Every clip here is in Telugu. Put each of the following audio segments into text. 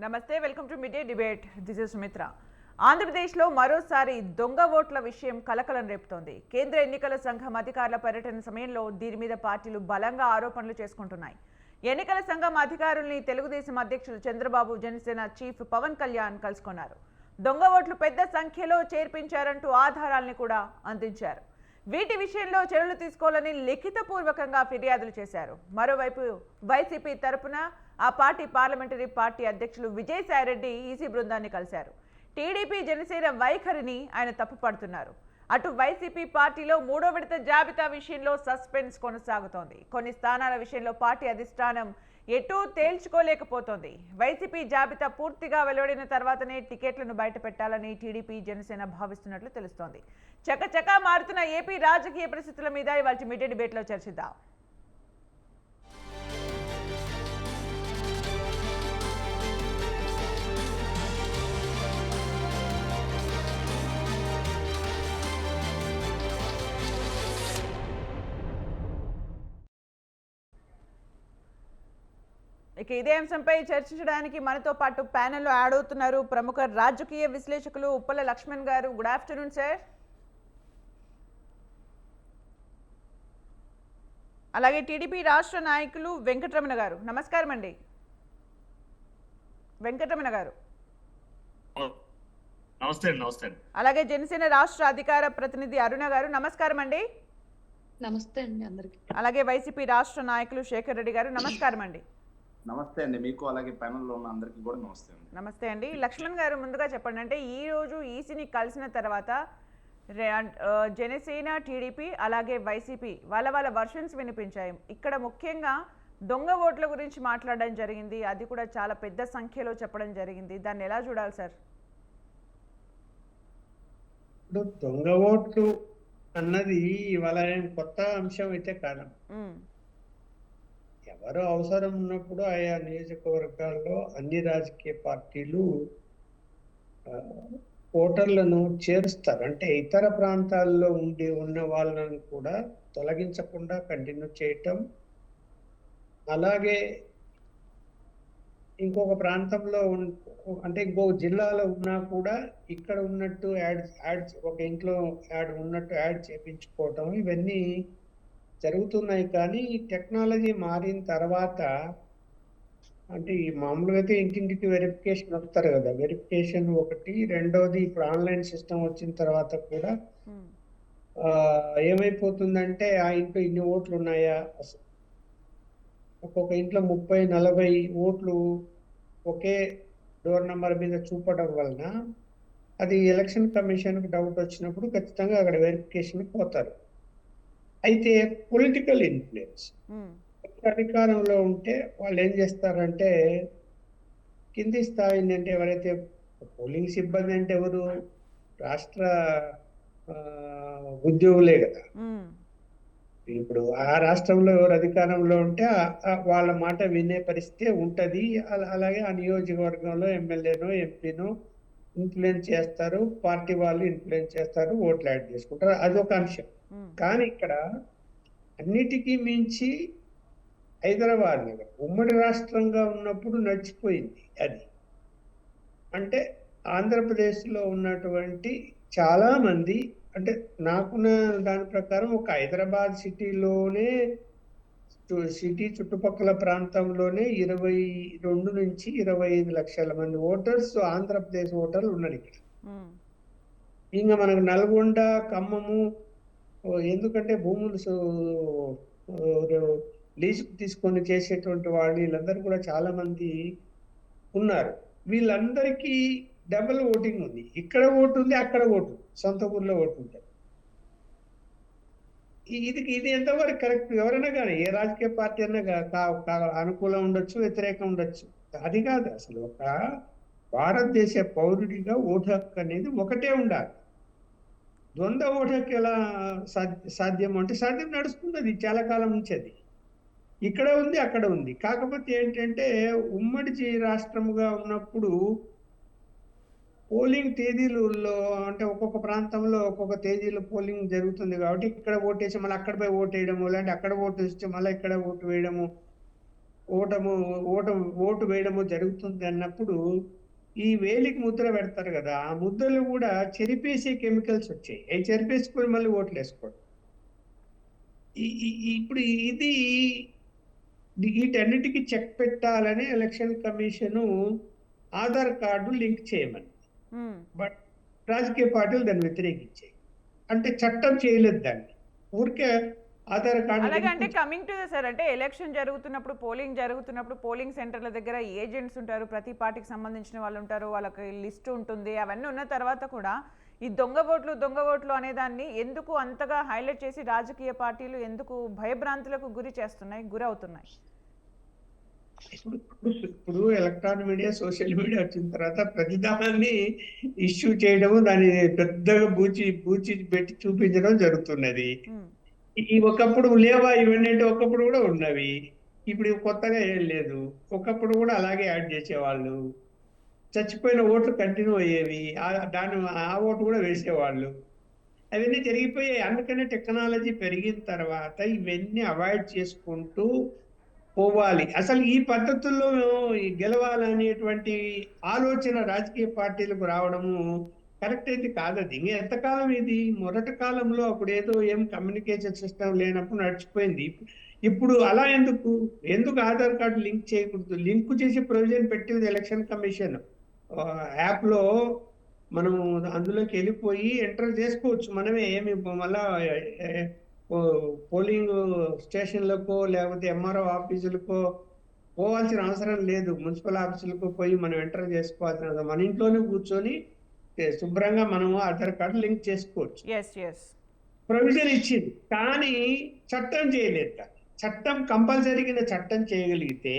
నమస్తే, welcome to mid day debate. This is Sumitra. ఆంధ్రప్రదేశ్లో మరోసారి దొంగ ఓట్ల విషయం కలకలం రేపుతోంది. కేంద్ర ఎన్నికల సంఘం అధికారుల పర్యటన సమయంలో దీని మీద పార్టీలు బలంగా ఆరోపణలు చేసుకుంటున్నాయి. ఎన్నికల సంఘం అధికారుల్ని తెలుగుదేశం అధ్యక్షులు చంద్రబాబు, జనసేన చీఫ్ పవన్ కళ్యాణ్ కలుసుకున్నారు. దొంగ ఓట్లు పెద్ద సంఖ్యలో చేర్పించారంటూ ఆధారాల్ని కూడా అందించారు. వీటి విషయంలో చర్యలు తీసుకోవాలని లిఖితపూర్వకంగా ఫిర్యాదులు చేశారు. మరోవైపు వైసీపీ తరపున ఆ పార్టీ పార్లమెంటరీ పార్టీ అధ్యక్షులు విజయసాయిరెడ్డి ఈసీ బృందాన్ని కలిశారు. టీడీపీ, జనసేన వైఖరిని ఆయన తప్పుపడుతున్నారు. అటు వైసీపీ పార్టీలో మూడో విడత జాబితా విషయంలో సస్పెన్స్ కొనసాగుతోంది. కొన్ని స్థానాల విషయంలో పార్టీ అధిష్టానం ఎటూ తేల్చుకోలేకపోతోంది. వైసీపీ జాబితా పూర్తిగా వెలువడిన తర్వాతనే టికెట్లను బయటపెట్టాలని టీడీపీ, జనసేన భావిస్తున్నట్లు తెలుస్తోంది. చకచకా మారుతున్న ఏపీ రాజకీయ పరిస్థితుల మీద ఇవాళ మిడ్ డే డిబేట్లో చర్చిద్దాం. ఇక ఇదే అంశంపై చర్చించడానికి మనతో పాటు ప్యానెల్లో యాడ్ అవుతున్నారు ప్రముఖ రాజకీయ విశ్లేషకులు ఉప్పల లక్ష్మణ్ గారు. Good afternoon sir. అలాగే టీడీపీ రాష్ట్ర నాయకులు వెంకటరమణ గారు. నమస్కారం అండి వెంకటరమణ గారు. నమస్తే. అలాగే జనసేన రాష్ట్ర అధికార ప్రతినిధి అరుణ గారు. నమస్కారం అండి. నమస్తే అండి అందరికి. అలాగే వైసీపీ రాష్ట్ర నాయకులు శేఖర్ రెడ్డి గారు. నమస్కారం అండి. నమస్తే అండి మీకు, అలాగే ప్యానెల్లో ఉన్న అందరికీ కూడా నమస్తే అండి. నమస్తే అండి. లక్ష్మణ్ గారు, ముందుగా చెప్పండి, అంటే ఈ రోజు ఈసీని కలిసిన తర్వాత జనసేన, టీడీపీ అలాగే వైసీపీ వాళ్ళ వర్షన్స్ వినిపించాయి. ఇక్కడ ముఖ్యంగా దొంగ ఓట్ల గురించి మాట్లాడడం జరిగింది. అది కూడా చాలా పెద్ద సంఖ్యలో చెప్పడం జరిగింది. దాన్ని ఎలా చూడాలి సార్? ఇప్పుడు దొంగ ఓట్లు అన్నది ఇవాళ కొత్త అంశం అయితే కాదు. ఎవరు అవసరం ఉన్నప్పుడు ఆయా నియోజకవర్గాల్లో అన్ని రాజకీయ పార్టీలు ఓటర్లను చేరుస్తారు. అంటే ఇతర ప్రాంతాల్లో ఉన్న వాళ్ళను కూడా తొలగించకుండా కంటిన్యూ చేయటం, అలాగే ఇంకొక ప్రాంతంలో అంటే ఇంకో జిల్లాలో ఉన్నా కూడా ఇక్కడ ఉన్నట్టు యాడ్ ఒక ఇంట్లో ఉన్నట్టు యాడ్ చేయించుకోవటం, ఇవన్నీ జరుగుతున్నాయి. కానీ టెక్నాలజీ మారిన తర్వాత, అంటే ఈ మామూలుగా అయితే ఇంటింటికి వెరిఫికేషన్ వస్తారు కదా, వెరిఫికేషన్ ఒకటి. రెండోది ఇప్పుడు ఆన్లైన్ సిస్టమ్ వచ్చిన తర్వాత కూడా ఏమైపోతుందంటే ఆ ఇంట్లో ఇన్ని ఓట్లు ఉన్నాయా, ఒక్కొక్క ఇంట్లో 30-40 ఓట్లు ఒకే డోర్ నెంబర్ మీద చూపడం వలన అది ఎలక్షన్ కమిషన్కి డౌట్ వచ్చినప్పుడు ఖచ్చితంగా అక్కడ వెరిఫికేషన్ పోతారు. అయితే పొలిటికల్ ఇన్ఫ్లుయెన్స్ అధికారంలో ఉంటే వాళ్ళు ఏం చేస్తారంటే కింది స్థాయి అంటే ఎవరైతే పోలింగ్ సిబ్బంది అంటే ఎవరు, రాష్ట్ర ఉద్యోగులే కదా. ఇప్పుడు ఆ రాష్ట్రంలో ఎవరు అధికారంలో ఉంటే వాళ్ళ మాట వినే పరిస్థితి ఉంటది. అలాగే ఆ నియోజకవర్గంలో ఎమ్మెల్యేనో ఎంపీనో ఇన్ఫ్లుయెన్స్ చేస్తారు, పార్టీ వాళ్ళు ఇన్ఫ్లుయెన్స్ చేస్తారు, ఓట్లు యాడ్ చేసుకుంటారు. అదొక అంశం. కానీ ఇక్కడ అన్నిటికీ మించి హైదరాబాద్ నగరం ఉమ్మడి రాష్ట్రంగా ఉన్నప్పుడు నడిచిపోయింది. అది అంటే ఆంధ్రప్రదేశ్లో ఉన్నటువంటి చాలా మంది, అంటే నాకున్న దాని ప్రకారం ఒక హైదరాబాద్ సిటీలోనే, సిటీ చుట్టుపక్కల ప్రాంతంలోనే 22 నుంచి 25 లక్షల మంది ఓటర్స్, ఆంధ్రప్రదేశ్ ఓటర్లు ఉన్నారు ఇక్కడ. ఇంకా మనకు నల్గొండ, ఖమ్మము, ఎందుకంటే భూములు లీజుకు తీసుకొని చేసేటువంటి వాళ్ళు వీళ్ళందరూ కూడా చాలా మంది ఉన్నారు. వీళ్ళందరికీ డబుల్ ఓటింగ్ ఉంది. ఇక్కడ ఓటు ఉంది, అక్కడ ఓటు, సొంత ఊర్లో ఓటు ఉంటుంది. ఇది ఎంతవరకు కరెక్ట్? ఎవరైనా కానీ ఏ రాజకీయ పార్టీ అన్నా అనుకూలం ఉండొచ్చు, వ్యతిరేకం ఉండొచ్చు. అది కాదు అసలు. ఒక భారతదేశ పౌరుడిగా ఓటు హక్కు అనేది ఒకటే ఉండాలి. ద్వంద్వ ఓటు హక్కు ఎలా సాధ్యం అంటే సాధ్యం నడుస్తుంది. అది చాలా కాలం నుంచి అది ఇక్కడ ఉంది, అక్కడ ఉంది. కాకపోతే ఏంటంటే ఉమ్మడి రాష్ట్రముగా ఉన్నప్పుడు పోలింగ్ తేదీలలో, అంటే ఒక్కొక్క ప్రాంతంలో ఒక్కొక్క తేదీలో పోలింగ్ జరుగుతుంది కాబట్టి ఇక్కడ ఓటేసి మళ్ళీ అక్కడ పోయి ఓటు వేయడము, లేదంటే అక్కడ ఓటు వేసి మళ్ళీ ఇక్కడ ఓటు వేయడము, ఓటము ఓటు వేయడము జరుగుతుంది అన్నప్పుడు ఈ వేలికి ముద్ర పెడతారు కదా, ఆ ముద్రలు కూడా చెరిపేసే కెమికల్స్ వచ్చాయి. అవి చెరిపేసుకొని మళ్ళీ ఓట్లు వేసుకోవడం. ఇప్పుడు ఇది వీటన్నిటికీ చెక్ పెట్టాలని election commission Aadhaar card link చేయమని, బట్ రాజకీయ పార్టీలు దాన్ని వ్యతిరేకించాయి. అంటే చట్టం చేయలేదు దాన్ని, ఊరికే ఆధార్ కార్డు. అలాగే అంటే కమింగ్ టు ద సార్, అంటే ఎలక్షన్ జరుగుతున్నప్పుడు పోలింగ్ సెంటర్ల దగ్గర ఏజెంట్స్ ఉంటారు, ప్రతి పార్టీకి సంబంధించిన వాళ్ళు ఉంటారు, వాళ్ళకి లిస్ట్ ఉంటుంది. అవన్నీ ఉన్న తర్వాత కూడా ఈ దొంగ ఓట్లు అనే దాన్ని ఎందుకు అంతగా హైలైట్ చేసి రాజకీయ పార్టీలు ఎందుకు భయభ్రాంతులకు గురి అవుతున్నాయి? ఇప్పుడు ఎలక్ట్రానిక్ మీడియా, సోషల్ మీడియా వచ్చిన తర్వాత ప్రతిదాన్ని ఇష్యూ చేయడము, దాన్ని పెద్దగా బూచి పెట్టి చూపించడం జరుగుతున్నది. ఈ ఒకప్పుడు లేవా ఇవన్నీ అంటే ఒకప్పుడు కూడా ఉన్నవి, ఇప్పుడు కొత్తగా ఏం లేదు. ఒకప్పుడు కూడా అలాగే యాడ్ చేసేవాళ్ళు, చచ్చిపోయిన ఓట్లు కంటిన్యూ అయ్యేవి, ఆ ఓటు కూడా వేసేవాళ్ళు. అవన్నీ జరిగిపోయాయి. అందుకనే టెక్నాలజీ పెరిగిన తర్వాత ఇవన్నీ అవాయిడ్ చేసుకుంటూ పోవాలి. అసలు ఈ పద్ధతుల్లో గెలవాలనేటువంటి ఆలోచన రాజకీయ పార్టీలకు రావడము కరెక్ట్ అయితే కాదది. ఇంకా ఎంతకాలం ఇది? మొదటి కాలంలో అప్పుడు ఏం కమ్యూనికేషన్ సిస్టమ్ లేనప్పుడు నడిచిపోయింది. ఇప్పుడు అలా ఎందుకు ఆధార్ కార్డు లింక్ చేయకూడదు? లింక్ చేసి ప్రొవిజన్ పెట్టింది ఎలక్షన్ కమిషన్. యాప్ లో మనం అందులోకి వెళ్ళిపోయి ఎంటర్ చేసుకోవచ్చు మనమే. ఏమి మళ్ళా పోలింగ్ స్టేషన్లకో లేకపోతే ఎంఆర్ఓ ఆఫీసులకో పోవాల్సిన అవసరం లేదు. మున్సిపల్ ఆఫీసులకు పోయి మనం ఎంటర్ చేసుకోవాల్సిన, మన ఇంట్లోనే కూర్చొని శుభ్రంగా మనము ఆధార్ కార్డు లింక్ చేసుకోవచ్చు. ప్రొవిజన్ ఇచ్చింది, కానీ చట్టం చేయలేదు. చట్టం కంపల్సరీగా చట్టం చేయగలిగితే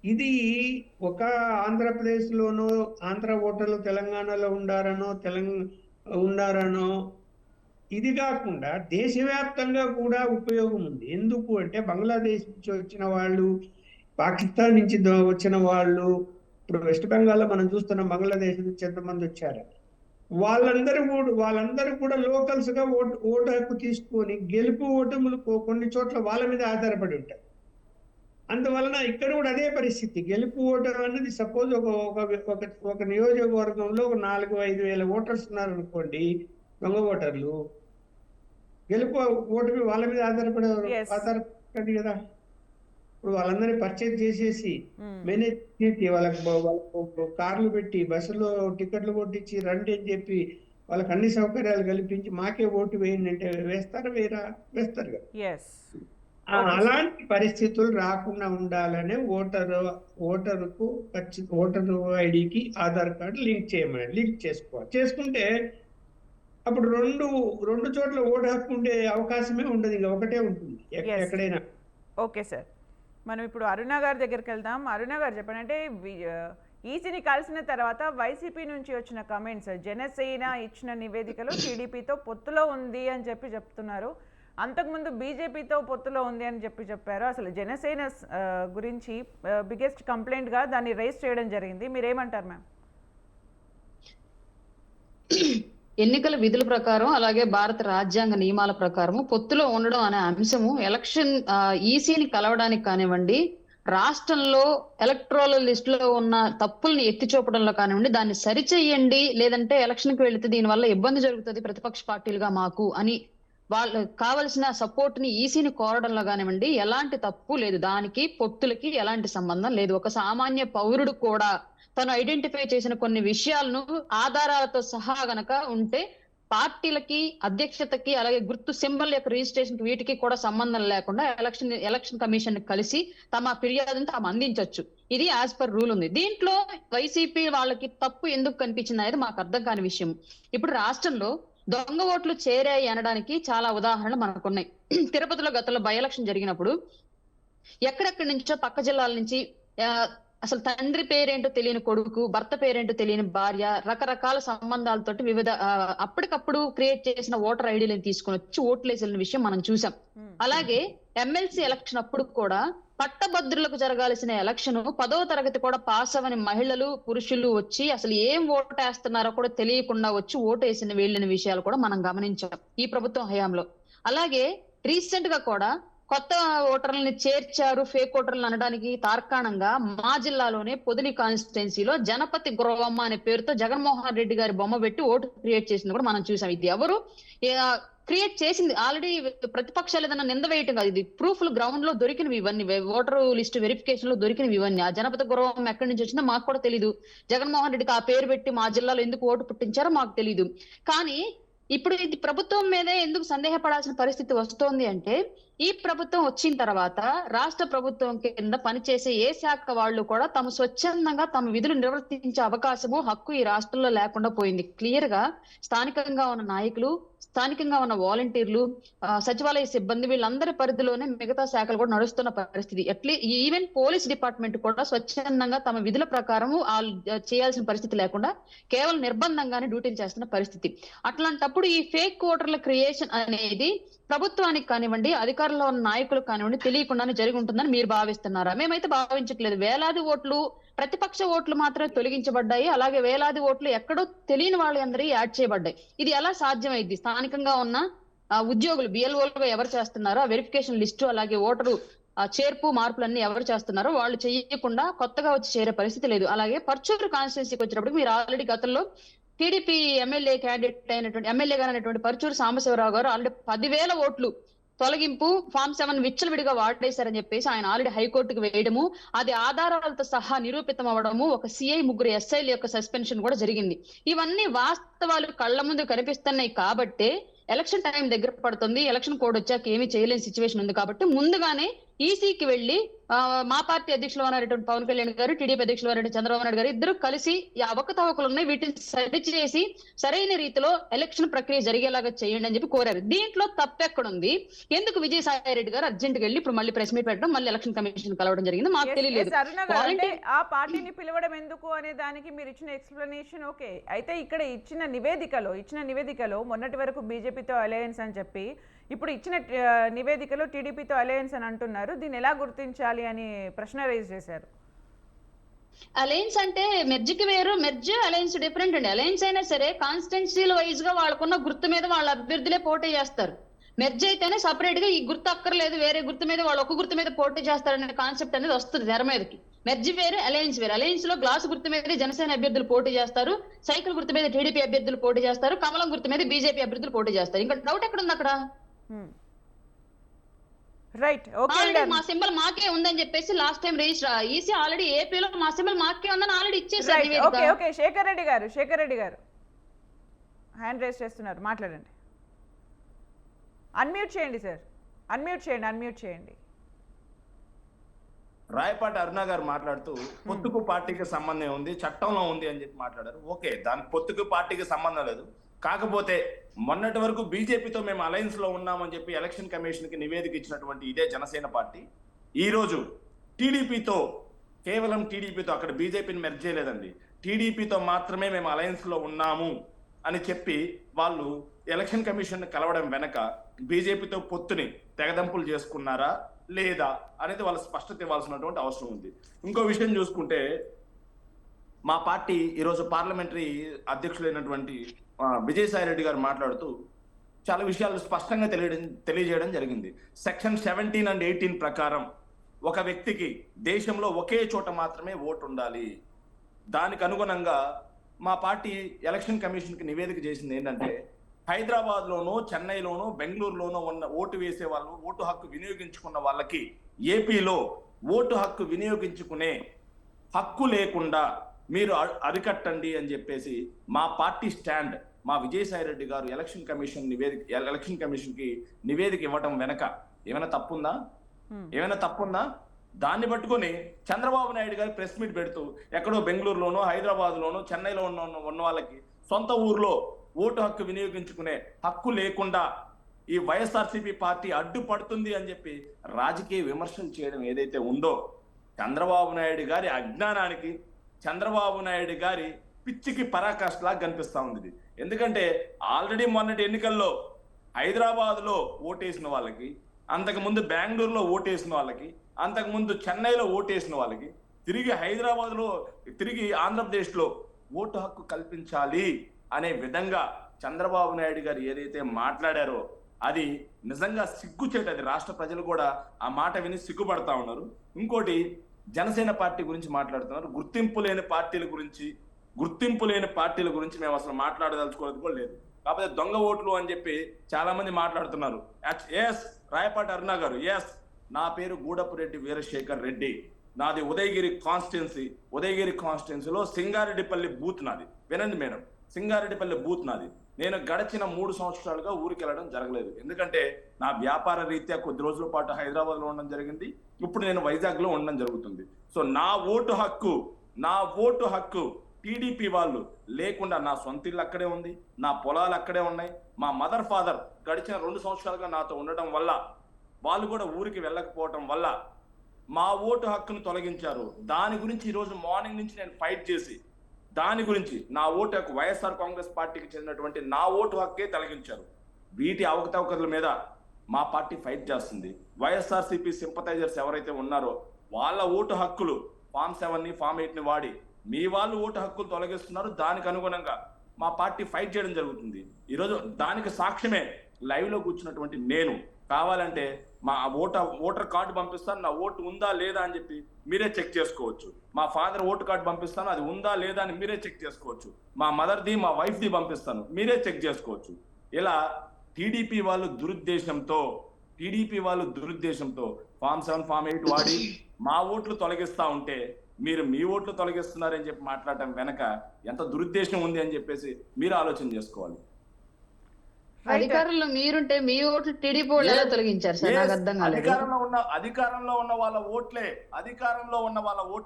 ఇది ఒక ఆంధ్రప్రదేశ్లోనో ఆంధ్ర ఓటర్లు తెలంగాణలో ఉండారనో ఇది కాకుండా దేశవ్యాప్తంగా కూడా ఉపయోగం ఉంది. ఎందుకు అంటే బంగ్లాదేశ్ నుంచి వచ్చిన వాళ్ళు, పాకిస్తాన్ నుంచి వచ్చిన వాళ్ళు, ఇప్పుడు వెస్ట్ బెంగాల్లో మనం చూస్తున్నాం బంగ్లాదేశ్ నుంచి ఎంతమంది వచ్చారు. వాళ్ళందరూ కూడా లోకల్స్ గా ఓటు హక్కు తీసుకొని గెలుపు ఓటములు కొన్ని చోట్ల వాళ్ళ మీద ఆధారపడి ఉంటారు. అందువలన ఇక్కడ కూడా అదే పరిస్థితి. గెలుపు ఓటర్ అనేది సపోజ్ ఒక నియోజకవర్గంలో 4-5 వేల ఓటర్స్ ఉన్నారు అనుకోండి, దొంగ ఓటర్లు. గెలుపు ఓటు వాళ్ళ మీద ఆధారపడి కదా. ఇప్పుడు వాళ్ళందరినీ పర్చేజ్ చేసేసి మేనేజ్ చేసి వాళ్ళకు కార్లు పెట్టి బస్సులో టికెట్లు కొట్టించి రండి అని చెప్పి వాళ్ళకి అన్ని సౌకర్యాలు కల్పించి మాకే ఓటు వేయండి అంటే వేస్తారు కదా. అలాంటి పరిస్థితులు రాకుండా ఉండాలనే ఓటరు ఐడికి ఆధార్ కార్డు లింక్ చేసుకోవాలి. చేసుకుంటే అప్పుడు రెండు చోట్ల ఓటు హక్కు ఉండే అవకాశమే ఉండదు, ఇంకా ఒకటే ఉంటుంది ఎక్కడైనా. ఓకే సార్, మనం ఇప్పుడు అరుణ గారి దగ్గరికి వెళ్దాం. అరుణ గారు చెప్పండి, అంటే ఈసీని కలిసిన తర్వాత వైసీపీ నుంచి వచ్చిన కమెంట్స్, జనసేన ఇచ్చిన నివేదికలో టీడీపీతో పొత్తులో ఉంది అని చెప్తున్నారు. అంతకుముందు బీజేపీతో పొత్తులో ఉంది అని చెప్పారు. అసలు జనసేన గురించి బిగ్గెస్ట్ కంప్లైంట్గా దాన్ని రైజ్ చేయడం జరిగింది. మీరేమంటారు మ్యామ్? ఎన్నికల విధుల ప్రకారం అలాగే భారత రాజ్యాంగ నియమాల ప్రకారము పొత్తులో ఉండడం అనే అంశము ఈసీని కలవడానికి కానివ్వండి, రాష్ట్రంలో ఎలక్ట్రల్ లిస్ట్ లో ఉన్న తప్పుల్ని ఎత్తి చూపడంలో కానివ్వండి, దాన్ని సరిచేయండి, లేదంటే ఎలక్షన్ కి వెళితే దీనివల్ల ఇబ్బంది జరుగుతుంది ప్రతిపక్ష పార్టీలుగా మాకు అని వాళ్ళు కావలసిన సపోర్ట్ ని ఈసీని కోరడంలో కానివ్వండి ఎలాంటి తప్పు లేదు. దానికి పొత్తులకి ఎలాంటి సంబంధం లేదు. ఒక సామాన్య పౌరుడు కూడా తను ఐడెంటిఫై చేసిన కొన్ని విషయాలను ఆధారాలతో సహా గనక ఉంటే పార్టీలకి, అధ్యక్షతకి, అలాగే గుర్తు సింబల్ యొక్క రిజిస్ట్రేషన్ వీటికి కూడా సంబంధం లేకుండా ఎలక్షన్ కమిషన్ కలిసి తమ ఫిర్యాదును తాము అందించవచ్చు. ఇది యాజ్ పర్ రూల్ ఉంది. దీంట్లో వైసీపీ వాళ్ళకి తప్పు ఎందుకు కనిపించింది అనేది మాకు అర్థం కాని విషయం. ఇప్పుడు రాష్ట్రంలో దొంగ ఓట్లు చేరాయి అనడానికి చాలా ఉదాహరణలు మనకున్నాయి. తిరుపతిలో గతంలో బై ఎలక్షన్ జరిగినప్పుడు ఎక్కడెక్కడి నుంచో పక్క జిల్లాల నుంచి అసలు తండ్రి పేరేంటో తెలియని కొడుకు, భర్త పేరేంటో తెలియని భార్య, రకరకాల సంబంధాలతోటి వివిధ అప్పటికప్పుడు క్రియేట్ చేసిన ఓటర్ ఐడీలను తీసుకొని వచ్చి ఓట్లు వేసిన విషయం మనం చూసాం. అలాగే ఎమ్మెల్సీ ఎలక్షన్ అప్పుడు కూడా పట్టభద్రులకు జరగాల్సిన ఎలక్షన్ 10వ తరగతి కూడా పాస్ అవని మహిళలు, పురుషులు వచ్చి అసలు ఏం ఓటు వేస్తున్నారో కూడా తెలియకుండా వచ్చి ఓటు వేసిన వెళ్ళిన విషయాలు కూడా మనం గమనించాం ఈ ప్రభుత్వం హయాంలో. అలాగే రీసెంట్ గా కూడా కొత్త ఓటర్లని చేర్చారు ఫేక్ ఓటర్లు అనడానికి తార్కాణంగా మా జిల్లాలోనే పొదిలి కాన్స్టిట్యున్సీలో జనపతి గురవమ్మ అనే పేరుతో జగన్మోహన్ రెడ్డి గారి బొమ్మ పెట్టి ఓటు క్రియేట్ చేసింది కూడా మనం చూసాం. ఇది ఎవరు క్రియేట్ చేసింది? ఆల్రెడీ ప్రతిపక్షాలు ఏదైనా నింద వేయటం కాదు, ఇది ప్రూఫ్లు గ్రౌండ్ లో దొరికినవి ఇవన్నీ, ఓటర్ లిస్ట్ వెరిఫికేషన్ లో దొరికినవి ఇవన్నీ. ఆ జనపతి గురవమ్మ ఎక్కడి నుంచి వచ్చిందో మాకు కూడా తెలియదు. జగన్మోహన్ రెడ్డికి ఆ పేరు పెట్టి మా జిల్లాలో ఎందుకు ఓటు పుట్టించారో మాకు తెలియదు. కానీ ఇప్పుడు ఇది ప్రభుత్వం మీదే ఎందుకు సందేహపడాల్సిన పరిస్థితి వస్తోంది అంటే, ఈ ప్రభుత్వం వచ్చిన తర్వాత రాష్ట్ర ప్రభుత్వం కింద పనిచేసే ఏ శాఖ వాళ్ళు కూడా తమ స్వచ్ఛందంగా తమ విధులు నిర్వర్తించే అవకాశము, హక్కు ఈ రాష్ట్రంలో లేకుండా పోయింది. క్లియర్ గా స్థానికంగా ఉన్న నాయకులు, స్థానికంగా ఉన్న వాలంటీర్లు, సచివాలయ సిబ్బంది వీళ్ళందరి పరిధిలోనే మిగతా శాఖలు కూడా నడుస్తున్న పరిస్థితి. ఈవెన్ పోలీస్ డిపార్ట్మెంట్ కూడా స్వచ్ఛందంగా తమ విధుల ప్రకారం చేయాల్సిన పరిస్థితి లేకుండా కేవలం నిర్బంధంగానే డ్యూటీలు చేస్తున్న పరిస్థితి. అట్లాంటప్పుడు ఈ ఫేక్ ఓటర్ల క్రియేషన్ అనేది ప్రభుత్వానికి కానివ్వండి, అధికారంలో ఉన్న నాయకులకు కానివ్వండి తెలియకుండానే జరిగి ఉంటుందని మీరు భావిస్తున్నారా? మేమైతే భావించట్లేదు. వేలాది ఓట్లు, ప్రతిపక్ష ఓట్లు మాత్రమే తొలగించబడ్డాయి. అలాగే వేలాది ఓట్లు ఎక్కడో తెలియని వాళ్ళందరూ యాడ్ చేయబడ్డాయి. ఇది ఎలా సాధ్యమైంది? స్థానికంగా ఉన్న ఉద్యోగులు బిఎల్ఓలుగా ఎవరు చేస్తున్నారో ఆ వెరిఫికేషన్ లిస్టు, అలాగే ఓటరు చేర్పు మార్పులన్నీ ఎవరు చేస్తున్నారో వాళ్ళు చేయకుండా కొత్తగా వచ్చి చేరే పరిస్థితి లేదు. అలాగే పర్చూరు కాన్స్టిట్యున్సీకి వచ్చినప్పుడు మీరు ఆల్రెడీ గతంలో టీడీపీ ఎమ్మెల్యే క్యాండిడేట్ అయినటువంటి ఎమ్మెల్యే గారు అయినటువంటి పర్చూరు సాంబశివరావు గారు ఆల్రెడీ 10,000 ఓట్లు తొలగింపు ఫామ్ 7 విచ్చలవిడిగా వాడేశారని చెప్పేసి ఆయన ఆల్రెడీ హైకోర్టుకు వేయడము, అది ఆధారాలతో సహా నిరూపితం అవ్వడము, ఒక సిఐ 3 ఎస్ఐల యొక్క సస్పెన్షన్ కూడా జరిగింది. ఇవన్నీ వాస్తవాలు కళ్ళ ముందు కనిపిస్తున్నాయి కాబట్టే ఎలక్షన్ టైం దగ్గర పడుతుంది, ఎలక్షన్ కోడ్ వచ్చాక ఏమీ చేయలేని సిచ్యువేషన్ ఉంది కాబట్టి ముందుగానే ఈసీకి వెళ్లి మా పార్టీ అధ్యక్షులు అనేటువంటి పవన్ కళ్యాణ్ గారు, టీడీపీ అధ్యక్షులు అనేటువంటి చంద్రబాబు నాయుడు గారు ఇద్దరు కలిసి ఈ అవకతవకలు ఉన్నాయి, వీటిని సరి చేసి సరైన రీతిలో ఎలక్షన్ ప్రక్రియ జరిగేలాగా చేయండి అని చెప్పి కోరారు. దీంట్లో తప్పెక్కడుంది? ఎందుకు విజయసాయి రెడ్డి గారు అర్జెంట్ గా వెళ్ళి ఇప్పుడు మళ్ళీ ప్రెస్ మీట్ పెట్టడం, మళ్ళీ ఎలక్షన్ కమిషన్ కలవడం జరిగింది? మాకు తెలియలేదు. ఆ పార్టీని పిలవడం ఎందుకు అనే దానికి మీరు ఇచ్చిన ఎక్స్ప్లెనేషన్ ఓకే. అయితే ఇక్కడ ఇచ్చిన నివేదికలో మొన్నటి వరకు బీజేపీతో అలయన్స్ అని చెప్పి, ఇప్పుడు ఇచ్చిన నివేదికలో టీడీపీతో అలయన్స్ అని అంటున్నారు. దీన్ని ఎలా గుర్తించాలి అని ప్రశ్న రైజ్ చేశారు. అలయన్స్ అంటే మెర్జ్కి వేరు, మెర్జ్ అలయన్స్ డిఫరెంట్ అండి. అలయన్స్ అయినా సరే కాన్స్టిట్యున్సీల వైజ్ గా వాళ్ళకున్న గుర్తు మీద వాళ్ళ అభ్యర్థులే పోటీ చేస్తారు. మెర్జ్ అయితేనే సపరేట్ గా ఈ గుర్తు అక్కర్లేదు, వేరే గుర్తు మీద వాళ్ళు ఒక గుర్తు మీద పోటీ చేస్తారనే కాన్సెప్ట్ అనేది వస్తుంది తెర మీదకి. మెర్జ్ వేరే, అలయన్స్ వేరే. అలయన్స్ లో గ్లాసు గుర్తు మీద జనసేన అభ్యర్థులు పోటీ చేస్తారు, సైకిల్ గుర్తు మీద టీడీపీ అభ్యర్థులు పోటీ చేస్తారు, కమలం గుర్తు మీద బీజేపీ అభ్యర్థులు పోటీ చేస్తారు. ఇంకా డౌట్ ఎక్కడ ఉంది అక్కడ? Right, okay. మా సింబల్ మాకే ఉందని చెప్పేసి last time register EC already ఏపీలో మా సింబల్ మాకే ఉందని ఆల్రెడీ ఇచ్చేసారు. ఓకే, శేఖర్ రెడ్డి గారు హ్యాండ్ రైజ్ చేస్తున్నారు, మాట్లాడండి. అన్మ్యూట్ చేయండి సార్, అన్మ్యూట్ చేయండి. రాయపాటి అరుణ గారు మాట్లాడుతూ పొత్తుకు పార్టీకి సంబంధం ఉంది, చట్టంలో ఉంది అని చెప్పి మాట్లాడారు. ఓకే, దానికి పొత్తుకు పార్టీకి సంబంధం లేదు. కాకపోతే మొన్నటి వరకు బీజేపీతో మేము అలయన్స్ లో ఉన్నామని చెప్పి ఎలక్షన్ కమిషన్ కి నివేదిక ఇచ్చినటువంటి ఇదే జనసేన పార్టీ ఈ రోజు కేవలం టీడీపీతో, అక్కడ బీజేపీని మెర్జ్ చేయలేదండి, టీడీపీతో మాత్రమే మేము అలయన్స్ లో ఉన్నాము అని చెప్పి వాళ్ళు ఎలక్షన్ కమిషన్ కలవడం వెనక బీజేపీతో పొత్తుని తెగదంపులు చేసుకున్నారా లేదా అనేది వాళ్ళు స్పష్టత ఇవ్వాల్సినటువంటి అవసరం ఉంది. ఇంకో విషయం చూసుకుంటే, మా పార్టీ ఈరోజు పార్లమెంటరీ అధ్యక్షులైనటువంటి విజయసాయి రెడ్డి గారు మాట్లాడుతూ చాలా విషయాలు స్పష్టంగా తెలియజేయడం జరిగింది. సెక్షన్ 17 and 18 ప్రకారం ఒక వ్యక్తికి దేశంలో ఒకే చోట మాత్రమే ఓటు ఉండాలి. దానికి అనుగుణంగా మా పార్టీ ఎలక్షన్ కమిషన్ కి నివేదిక చేసింది ఏంటంటే, హైదరాబాద్ లోనో, చెన్నైలోనో, బెంగళూరులోనో ఉన్న ఓటు వేసే వాళ్ళు, ఓటు హక్కు వినియోగించుకున్న వాళ్ళకి ఏపీలో ఓటు హక్కు వినియోగించుకునే హక్కు లేకుండా మీరు అరికట్టండి అని చెప్పేసి మా పార్టీ స్టాండ్, మా విజయసాయి రెడ్డి గారు ఎలక్షన్ కమిషన్ కి నివేదిక ఇవ్వడం వెనక ఏమైనా తప్పుందా? దాన్ని పట్టుకొని చంద్రబాబు నాయుడు గారు ప్రెస్ మీట్ పెడుతూ ఎక్కడో బెంగళూరులోనో, హైదరాబాద్ లోనో, చెన్నైలో ఉన్న వాళ్ళకి సొంత ఊర్లో ఓటు హక్కు వినియోగించుకునే హక్కు లేకుండా ఈ వైఎస్ఆర్సీపీ పార్టీ అడ్డుపడుతుంది అని చెప్పి రాజకీయ విమర్శలు చేయడం ఏదైతే ఉందో, చంద్రబాబు నాయుడు గారి అజ్ఞానానికి, చంద్రబాబు నాయుడు గారి పిచ్చికి పరాకాష్లాగా కనిపిస్తా ఉంది. ఎందుకంటే ఆల్రెడీ మొన్నటి ఎన్నికల్లో హైదరాబాద్ లో ఓటేసిన వాళ్ళకి, అంతకుముందు బెంగళూరులో ఓటేసిన వాళ్ళకి, అంతకుముందు చెన్నైలో ఓటేసిన వాళ్ళకి తిరిగి హైదరాబాద్ లో, తిరిగి ఆంధ్రప్రదేశ్ లో ఓటు హక్కు కల్పించాలి అనే విధంగా చంద్రబాబు నాయుడు గారు ఏదైతే మాట్లాడారో అది నిజంగా సిగ్గుచేటు. అది రాష్ట్ర ప్రజలు కూడా ఆ మాట విని సిగ్గుపడతా ఉన్నారు. ఇంకోటి, జనసేన పార్టీ గురించి మాట్లాడుతున్నారు. గుర్తింపు లేని పార్టీల గురించి మేము అసలు మాట్లాడదలుచుకోలేదు కూడా లేదు. కాకపోతే దొంగ ఓట్లు అని చెప్పి చాలా మంది మాట్లాడుతున్నారు. ఎస్, రాయపాటి అరుణ గారు, ఎస్, నా పేరు గూడపురెడ్డి వీరశేఖర్ రెడ్డి, నాది ఉదయగిరి కాన్స్టిట్యున్సీలో సింగారెడ్డిపల్లి బూత్ నాది. వినండి మేడం, సింగారెడ్డిపల్లి బూత్ నాది. నేను గడిచిన 3 సంవత్సరాలుగా ఊరికి వెళ్ళడం జరగలేదు. ఎందుకంటే నా వ్యాపార రీత్యా కొద్ది రోజుల పాటు హైదరాబాద్ లో ఉండడం జరిగింది. ఇప్పుడు నేను వైజాగ్ లో ఉండడం జరుగుతుంది. సో నా ఓటు హక్కు టీడీపీ వాళ్ళు లేకుండా నా సొంత ఇల్లు అక్కడే ఉంది, నా పొలాలు అక్కడే ఉన్నాయి. మా మదర్ ఫాదర్ గడిచిన 2 సంవత్సరాలుగా నాతో ఉండడం వల్ల, వాళ్ళు కూడా ఊరికి వెళ్ళకపోవటం వల్ల మా ఓటు హక్కును తొలగించారు. దాని గురించి ఈరోజు మార్నింగ్ నుంచి నేను ఫైట్ చేసి, దాని గురించి నా ఓటు హక్కు, వైఎస్ఆర్ కాంగ్రెస్ పార్టీకి చెందినటువంటి నా ఓటు హక్కే తొలగించారు. వీటి అవకతవకల మీద మా పార్టీ ఫైట్ చేస్తుంది. వైఎస్ఆర్సీపీ సింపథైజర్స్ ఎవరైతే ఉన్నారో వాళ్ళ ఓటు హక్కులు ఫామ్ 7ని ఫామ్ 8ని వాడి మీ వాళ్ళు ఓటు హక్కులు తొలగిస్తున్నారు. దానికి అనుగుణంగా మా పార్టీ ఫైట్ చేయడం జరుగుతుంది. ఈరోజు దానికి సాక్ష్యమే లైవ్ లో కూర్చున్నటువంటి నేను. కావాలంటే మా ఓటర్ కార్డు పంపిస్తాను, నా ఓటు ఉందా లేదా అని చెప్పి మీరే చెక్ చేసుకోవచ్చు. మా ఫాదర్ ఓటు కార్డు పంపిస్తాను, అది ఉందా లేదా అని మీరే చెక్ చేసుకోవచ్చు. మా మదర్ది, మా వైఫ్ది పంపిస్తాను, మీరే చెక్ చేసుకోవచ్చు. ఇలా టీడీపీ వాళ్ళు దురుద్దేశంతో ఫామ్ 7 ఫామ్ 8 వాడి మా ఓట్లు తొలగిస్తా ఉంటే, మీరు మీ ఓట్లు తొలగిస్తున్నారని చెప్పి మాట్లాడటం వెనక ఎంత దురుద్దేశం ఉంది అని చెప్పేసి మీరు ఆలోచన చేసుకోవాలి. అధికారంలో మీరుంటే మీ ఓట్లు టీడీపీ వాళ్ళు ఎలా తొలగించారు సార్? నాకు అర్థం కాలేదు. అధికారంలో ఉన్న వాళ్ళ ఓట్లే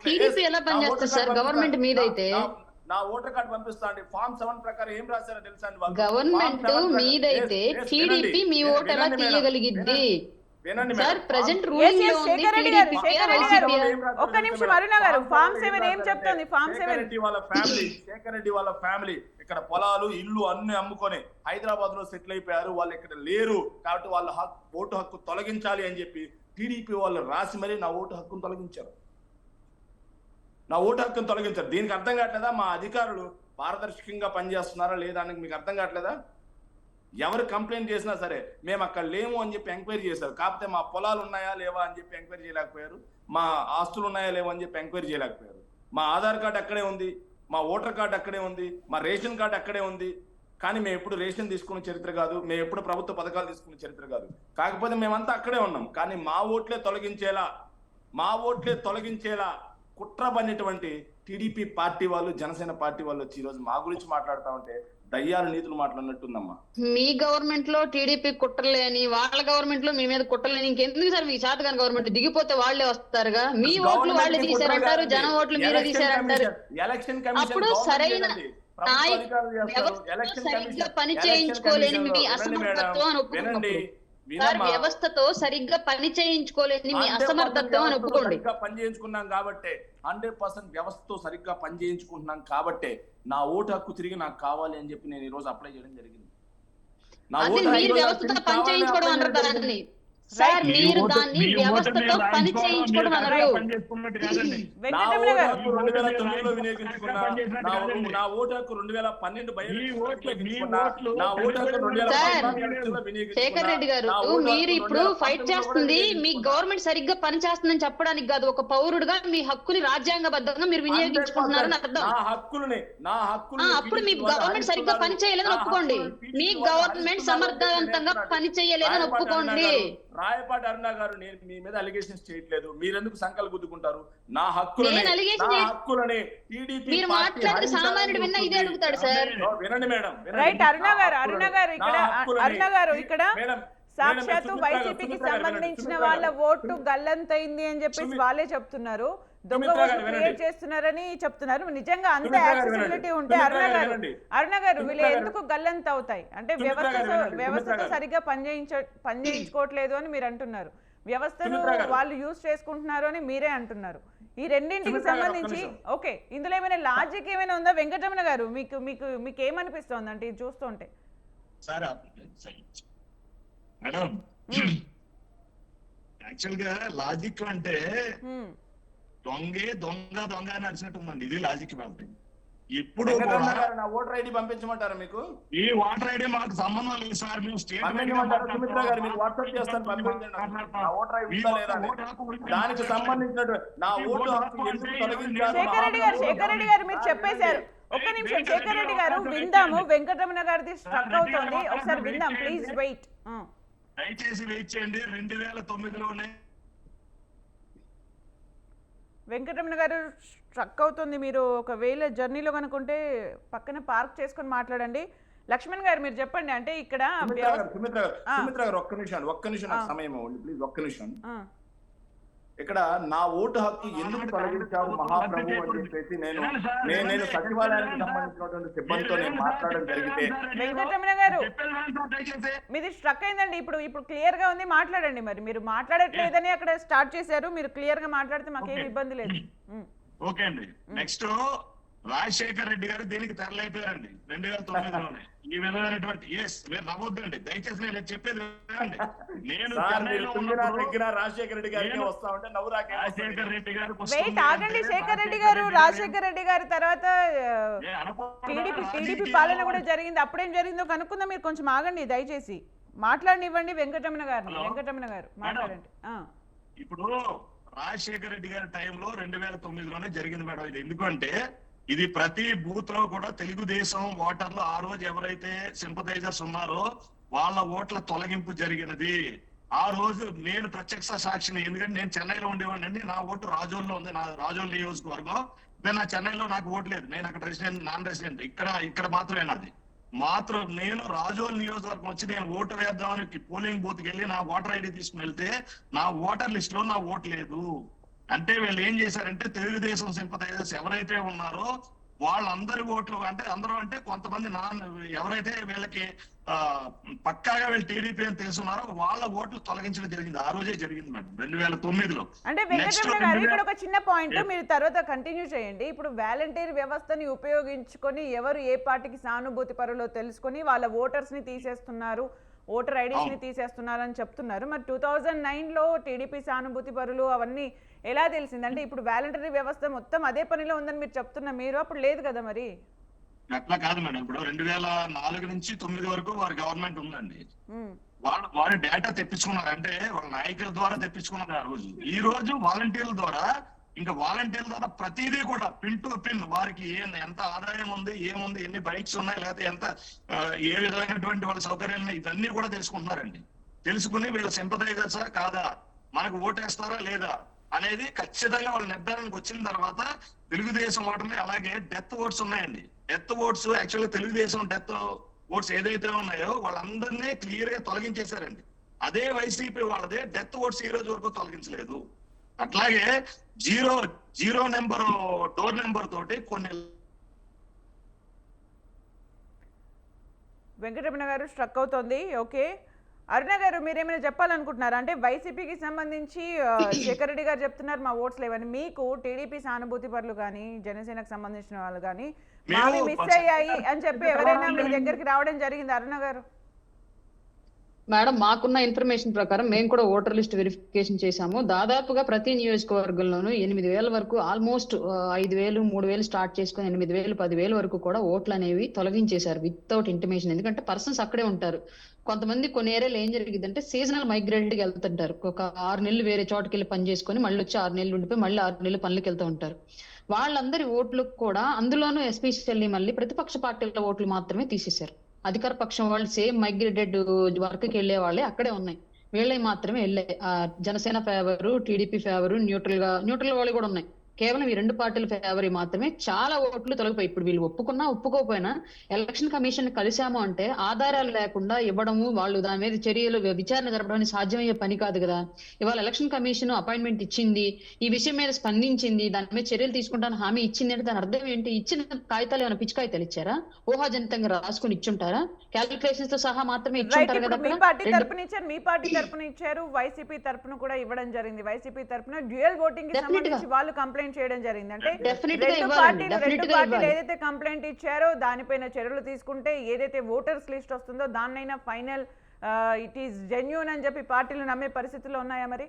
టీడీపీ ఎలా పనిచేస్తారు సార్? గవర్నమెంట్ మీదైతే నా ఓటర్ కార్డు పంపిస్తా అండి. ఫామ్ 7 ప్రకారం ఏం రాశారో తెలుసా అండి? గవర్నమెంట్ మీదైతే టీడీపీ మీ ఓటు ఎలా తీయగలిగిద్ది సార్? ప్రెజెంట్ రూలింగ్ లో ఉంది టీడీపీ. ఒక్క నిమిషం అరుణ గారు, ఫామ్ 7 ఏం చెప్తోంది? ఫామ్ 7 శేఖర్ రెడ్డి వాళ్ళ ఫ్యామిలీ ఇక్కడ పొలాలు, ఇల్లు అన్ని అమ్ముకొని హైదరాబాద్ లో సెటిల్ అయిపోయారు. వాళ్ళు ఇక్కడ లేరు కాబట్టి వాళ్ళ ఓటు హక్కు తొలగించాలి అని చెప్పి టీడీపీ వాళ్ళు రాసి మరీ నా ఓటు హక్కును తొలగించారు. దీనికి అర్థం కావట్లేదా? మా అధికారులు పారదర్శకంగా పనిచేస్తున్నారా లేదా అని మీకు అర్థం కావట్లేదా? ఎవరు కంప్లైంట్ చేసినా సరే మేము అక్కడ లేము అని చెప్పి ఎంక్వైరీ చేశారు. కాకపోతే మా పొలాలు ఉన్నాయా లేవా అని చెప్పి ఎంక్వైరీ చేయలేకపోయారు. మా ఆస్తులు ఉన్నాయా లేవా అని చెప్పి ఎంక్వైరీ చేయలేకపోయారు. మా ఆధార్ కార్డు అక్కడే ఉంది, మా ఓటర్ కార్డు అక్కడే ఉంది, మా రేషన్ కార్డు అక్కడే ఉంది. కానీ మేము ఎప్పుడు రేషన్ తీసుకున్న చరిత్ర కాదు, మేము ఎప్పుడు ప్రభుత్వ పథకాలు తీసుకున్న చరిత్ర కాదు. కాకపోతే మేమంతా అక్కడే ఉన్నాం. కానీ మా ఓట్లే తొలగించేలా కుట్ర పడినటువంటి టీడీపీ పార్టీ వాళ్ళు, జనసేన పార్టీ వాళ్ళు వచ్చి ఈరోజు మా గురించి మాట్లాడుతూ ఉంటే దయ్యాలు నీతులు మాట్లాడినట్టుందమ్మా. మీ గవర్నమెంట్ లో టీడీపీ కుట్రలేని, వాళ్ళ గవర్నమెంట్ లో మీ మీద కుట్రలేని, ఇంకెందుకు సార్ మీ శాతకాని గవర్నమెంట్ దిగిపోతే వాళ్ళే వస్తారుగా? మీ ఓట్లు వాళ్ళే తీశారంటారు, జనం ఓట్లు మీరే తీశారంటారు. అప్పుడు సరైన సరిగ్గా పని చేయించుకోలేని మీ అసమర్థత్వం అని ఒప్పుకున్నప్పుడు, వ్యవస్థతో సరిగ్గా పని చేయించుకోలేని మీ అసమర్థత్వం అని ఒప్పుకోండి. పని చేయించుకున్నాం కాబట్టి 100% వ్యవస్థతో సరిగ్గా పని చేయించుకుంటున్నాం కాబట్టి నా ఓటు హక్కు తిరిగి నాకు కావాలి అని చెప్పి నేను ఈ రోజు అప్లై చేయడం జరిగింది. మీరు వ్యవస్థతో పని చేయించుకోవడం అన్నారు దాన్ని సార్, మీరు దాన్ని వ్యవస్థతో పని చేయించుకోవడం అన్నారు. నా ఓటు హక్కు 2012 శేఖర్ రెడ్డి గారు, మీరు ఇప్పుడు ఫైట్ చేస్తుంది మీ గవర్నమెంట్ సరిగ్గా పని చేస్తుందని చెప్పడానికి కాదు, ఒక పౌరుడుగా మీ హక్కుని రాజ్యాంగబద్ధంగా మీరు వినియోగించుకుంటున్నారని అర్థం. అప్పుడు మీ గవర్నమెంట్ సరిగ్గా పని చేయలేదని ఒప్పుకోండి. మీ గవర్నమెంట్ సమర్థవంతంగా పని చేయలేదని ఒప్పుకోండి. రాయపాటి అరుణ గారు, నేను మీ మీద అలిగేషన్స్ చేయట్లేదు, మీరెందుకు సంకలు గుద్దుకుంటారు? నా హక్కులని మీరు మాట్లాడితే సామాన్యుడు విన్నా ఇదే అడుగుతాడు సార్. వినండి మేడం. రైట్ అరుణ గారు, ఇక్కడ సాక్షాత్తు వైసీపీకి సంబంధించిన వాళ్ళ ఓటు గల్లంతైంది అని చెప్పేసి వాళ్ళే చెప్తున్నారు, దొంగ ఓట్లు క్రియేట్ చేస్తున్నారని చెప్తున్నారు. నిజంగా అంత యాక్సెసిబిలిటీ ఉంటే అరుణ గారు వీళ్ళు ఎందుకు గల్లంత అవుతాయి? అంటే వ్యవస్థతో సరిగ్గా పనిచేయించుకోవట్లేదు అని మీరు అంటున్నారు, వ్యవస్థను వాళ్ళు యూజ్ చేసుకుంటున్నారు అని మీరే అంటున్నారు. ఈ రెండింటికి సంబంధించి ఓకే, ఇందులో ఏమైనా లాజిక్ ఏమైనా ఉందా? వెంకటరమణ గారు, మీకు ఏమనిపిస్తోంది అంటే ఇది చూస్తుంటే? మేడం, యాక్చువల్ గా లాజిక్ అంటే దొంగ నడిచినట్టు ఉందండి. ఇది లాజిక్ మేడం. ఇప్పుడు వెంకటరమణ కూడా గారు నా ఓటర్ ఐడి పంపించమంటారా మీకు? ఈ వాటర్ ఐడి మాకు సంబంధం లేదు సార్. మేము స్టేట్ పంపించమంటారా? సుమిత్ర గారు మీకు వాట్సాప్ చేస్తాను, పంపించండి. నా ఓటర్ ఐడి ఉందా లేదా అని. దానికి సంబంధించినటువంటి నా ఓటు హక్కు ఎందుకు తొలగించారు? శేఖర్ రెడ్డి గారు మీరు చెప్పేశారు. ఒక్క నిమిషం శేఖర్ రెడ్డి గారు విందాము. వెంకటరమణ గారిది స్ట్రక్ అవుతోంది, ఒకసారి విందాం ప్లీజ్ వెయిట్. దయచేసి వెయిట్ చేయండి. 2009లోనే వెంకటరమణ గారు స్ట్రక్ అవుతుంది. మీరు ఒకవేళ జర్నీలో కనుకుంటే పక్కన పార్క్ చేసుకొని మాట్లాడండి. లక్ష్మణ్ గారు మీరు చెప్పండి. అంటే ఇక్కడ సుమిత్ర గారు ఒక్క నిమిషం నాకు సమయం ఇవ్వండి ప్లీజ్, ఒక్క నిమిషం. ఇక్కడ నా ఓటు హక్కు ఎందుకు తొలగించారు మహాప్రభు అని చెప్పేసి నేను సచివాలయానికి సంబంధించినటువంటి సిబ్బందితో నేను మాట్లాడడం జరిగితే. వెంకటరమణ గారు మీది స్ట్రక్ అయిందండి. ఇప్పుడు క్లియర్ గా ఉంది, మాట్లాడండి. మరి మీరు మాట్లాడట్లేదని అక్కడ స్టార్ట్ చేశారు. మీరు క్లియర్ గా మాట్లాడితే మాకేం ఇబ్బంది లేదు. ఓకే అండి. నెక్స్ట్ రాజశేఖర్ రెడ్డి గారు దీనికి తెరలేపారండి 2009లోనే. ఈ విధమైనటువంటి మీరు నవ్వొద్దండి దయచేసి, నేను చెప్పేది వినండి. నేను రాజశేఖర రెడ్డి గారికి వస్తా ఉంటే నవ్వు రాజశేఖర్ రెడ్డి గారు వెయిట్ ఆగండి. శేఖర్ రెడ్డి గారు రాజశేఖర్ రెడ్డి గారి తర్వాత టీడీపీ పాలన కూడా జరిగింది. అప్పుడేం జరిగిందో కనుక్కుందాం. మీరు కొంచెం ఆగండి దయచేసి, మాట్లాడనివ్వండి వెంకటరమణ గారు. వెంకటరమణ గారు మాట్లాడండి. ఇప్పుడు రాజశేఖర రెడ్డి గారి టైంలో 2009లోనే జరిగింది మేడం ఇది. ఎందుకంటే ఇది ప్రతి బూత్ లో కూడా తెలుగుదేశం ఓటర్లు ఆ రోజు ఎవరైతే సింపథైజర్స్ ఉన్నారో వాళ్ళ ఓట్ల తొలగింపు జరిగినది. ఆ రోజు నేను ప్రత్యక్ష సాక్షిని. ఎందుకంటే నేను చెన్నైలో ఉండేవాడిని. నా ఓటు రాజోల్లో ఉంది, నా రాజోల్ నియోజకవర్గం. నా చెన్నైలో నాకు ఓటు లేదు, నేను అక్కడ రెసిడెంట్, నాన్ రెసిడెంట్. ఇక్కడ మాత్రమే నాది. నేను రాజోల్ నియోజకవర్గం వచ్చి నేను ఓటు వేద్దామని పోలింగ్ బూత్ కి వెళ్ళి నా ఓటర్ ఐడి తీసుకుని వెళ్తే నా ఓటర్ లిస్ట్ లో నా ఓటు లేదు. అంటే వీళ్ళు ఏం చేశారంటే తెలుగుదేశం సింపథైజర్స్ ఎవరైతే ఉన్నారో వాళ్ళందరి ఓట్లు, అంటే అందరూ అంటే కొంతమంది ఎవరైతే వీళ్ళకి పక్కాగా వీళ్ళు టీడీపీ అని తెలుసున్నారో వాళ్ళ ఓట్లు తొలగించడం జరిగింది. ఆ రోజే జరిగింది మేడం 2009లో. అంటే వెంకటరమణ గారు ఇక్కడ ఒక చిన్న పాయింట్ మీరు తర్వాత కంటిన్యూ చేయండి. ఇప్పుడు వాలంటీర్ వ్యవస్థని ఉపయోగించుకొని ఎవరు ఏ పార్టీకి సానుభూతి పరులో తెలుసుకొని వాళ్ళ ఓటర్స్ ని తీసేస్తున్నారు, ఓటర్ ఐడీస్ ని తీసేస్తున్నారు అని చెప్తున్నారు. మరి 2009లో టీడీపీ సానుభూతి పరులు అవన్నీ ఎలా తెలిసింది? అంటే ఇప్పుడు వాలంటరీ వ్యవస్థ మొత్తం అదే పనిలో ఉందని మీరు చెప్తున్నా, మీరు అప్పుడు లేదు కదా మరి? అట్లా కాదు మేడం. ఇప్పుడు 2004 నుంచి 2009 వరకు వారి గవర్నమెంట్ ఉందండి. వారి డేటా తెప్పించుకున్నారు, అంటే వాళ్ళ నాయకుల ద్వారా తెప్పించుకున్నారు ఆ రోజు. ఈ రోజు వాలంటీర్ల ద్వారా, ఇంకా వాలంటీర్ల ద్వారా ప్రతిదీ కూడా పిన్ టు పిన్ వారికి ఎంత ఆదాయం ఉంది, ఏముంది, ఎన్ని బైక్స్ ఉన్నాయి, లేకపోతే ఎంత ఏ విధమైనటువంటి వాళ్ళ సౌకర్యాలు ఉన్నాయి, ఇవన్నీ కూడా తెలుసుకుంటున్నారండి. తెలుసుకుని వీళ్ళ సింపథైజర్సా కాదా, మనకు ఓటేస్తారా లేదా అనేది ఖచ్చితంగా వాళ్ళ నిర్ధారణకు వచ్చిన తర్వాత తెలుగుదేశం ఓటర్ని, అలాగే డెత్ ఓట్స్ ఉన్నాయండి. డెత్ ఓట్స్ యాక్చువల్గా తెలుగుదేశం డెత్ ఓట్స్ ఏదైతే ఉన్నాయో వాళ్ళందరినీ క్లియర్ గా తొలగించేశారండి. అదే వైసీపీ వాళ్ళదే డెత్ ఓట్స్ ఈ రోజు వరకు తొలగించలేదు. అట్లాగే జీరో నెంబర్ డోర్ నెంబర్ తోటి కొన్ని. వెంకటరమణ గారు స్ట్రక్ అవుతోంది. ఓకే, అరుణ గారు మీరేమైనా చెప్పాలనుకుంటున్నారా? అంటే వైసీపీకి సంబంధించి శేఖర్ రెడ్డి గారు చెప్తున్నారు మా ఓట్స్ లేవని. మీకు టీడీపీ సానుభూతి పరులు కానీ జనసేనకు సంబంధించిన వాళ్ళు కానీ మావి మిస్ అయ్యాయి అని చెప్పి ఎవరైనా మీ దగ్గరికి రావడం జరిగింది అరుణ గారు? మేడం, మాకున్న ఇన్ఫర్మేషన్ ప్రకారం మేము కూడా ఓటర్ లిస్ట్ వెరిఫికేషన్ చేశాము. దాదాపుగా ప్రతి నియోజకవర్గంలోనూ 8,000 వరకు, ఆల్మోస్ట్ 5,000, 3,000 స్టార్ట్ చేసుకుని 8,000, 10,000 వరకు కూడా ఓట్లు అనేవి తొలగించేశారు వితౌట్ ఇంటిమేషన్. ఎందుకంటే పర్సన్స్ అక్కడే ఉంటారు. కొంతమంది కొన్ని ఏరియాలో ఏం జరిగిందంటే సీజనల్ మైగ్రేట్కి వెళ్తుంటారు. ఒక 6 నెలలు వేరే చోటుకి వెళ్ళి పని చేసుకుని మళ్ళీ వచ్చి 6 నెలలు ఉండిపోయి మళ్ళీ 6 నెలలు పనులకు వెళ్తూ ఉంటారు. వాళ్ళందరి ఓట్లకు కూడా, అందులోనూ ఎస్పెషల్లీ మళ్ళీ ప్రతిపక్ష పార్టీల ఓట్లు మాత్రమే తీసేశారు. అధికార పక్షం వాళ్ళు సేమ్ మైగ్రేటెడ్ వర్క్ కి వెళ్లే వాళ్ళే అక్కడే ఉన్నాయి, వీళ్ళే మాత్రమే వెళ్ళాయి. Janasena favour, TDP favour, neutral వాళ్ళు కూడా ఉన్నాయి. కేవలం ఈ 2 పార్టీల ఫేవర్ మాత్రమే చాలా ఓట్లు తొలగిపోయి. ఇప్పుడు వీళ్ళు ఒప్పుకున్నా ఒప్పుకోకపోయినా ఎలక్షన్ కమిషన్ కలిశాము అంటే ఆధారాలు లేకుండా ఇవ్వడము, వాళ్ళు దాని మీద చర్యలు విచారణ జరపడానికి సాధ్యమయ్యే పని కాదు కదా. ఇవాళ ఎలక్షన్ కమిషన్ అపాయింట్మెంట్ ఇచ్చింది, ఈ విషయం మీద స్పందించింది, దాని మీద చర్యలు తీసుకుంటాను హామీ ఇచ్చింది అంటే దాని అర్థం ఏంటి? ఇచ్చిన కాగితాలు ఏమైనా పిచ్చి కాగితాలు ఇచ్చారా? ఊహాజనితంగా రాసుకుని ఇచ్చుంటారా? క్యాలిక్యులేషన్స్ తో సహా మాత్రమే ఇచ్చుంటారు కదా. మీ పార్టీ తరపున ఇచ్చారు, వైసీపీ తరపున కూడా ఇవ్వడం జరిగింది. వైసీపీ తరపున డ్యూయల్ ఓటింగ్ కి సంబంధించి వాళ్ళు కంప్లైంట్ చేయడం జరిగింది. అంటే రెండు పార్టీలు ఏదైతే కంప్లైంట్ ఇచ్చారో దానిపైన చర్యలు తీసుకుంటే ఏదైతే ఓటర్స్ లిస్ట్ వస్తుందో దాన్నైనా ఫైనల్ ఇట్ ఈస్ జెన్యూన్ అని చెప్పి పార్టీలు నమ్మే పరిస్థితుల్లో ఉన్నాయా మరి?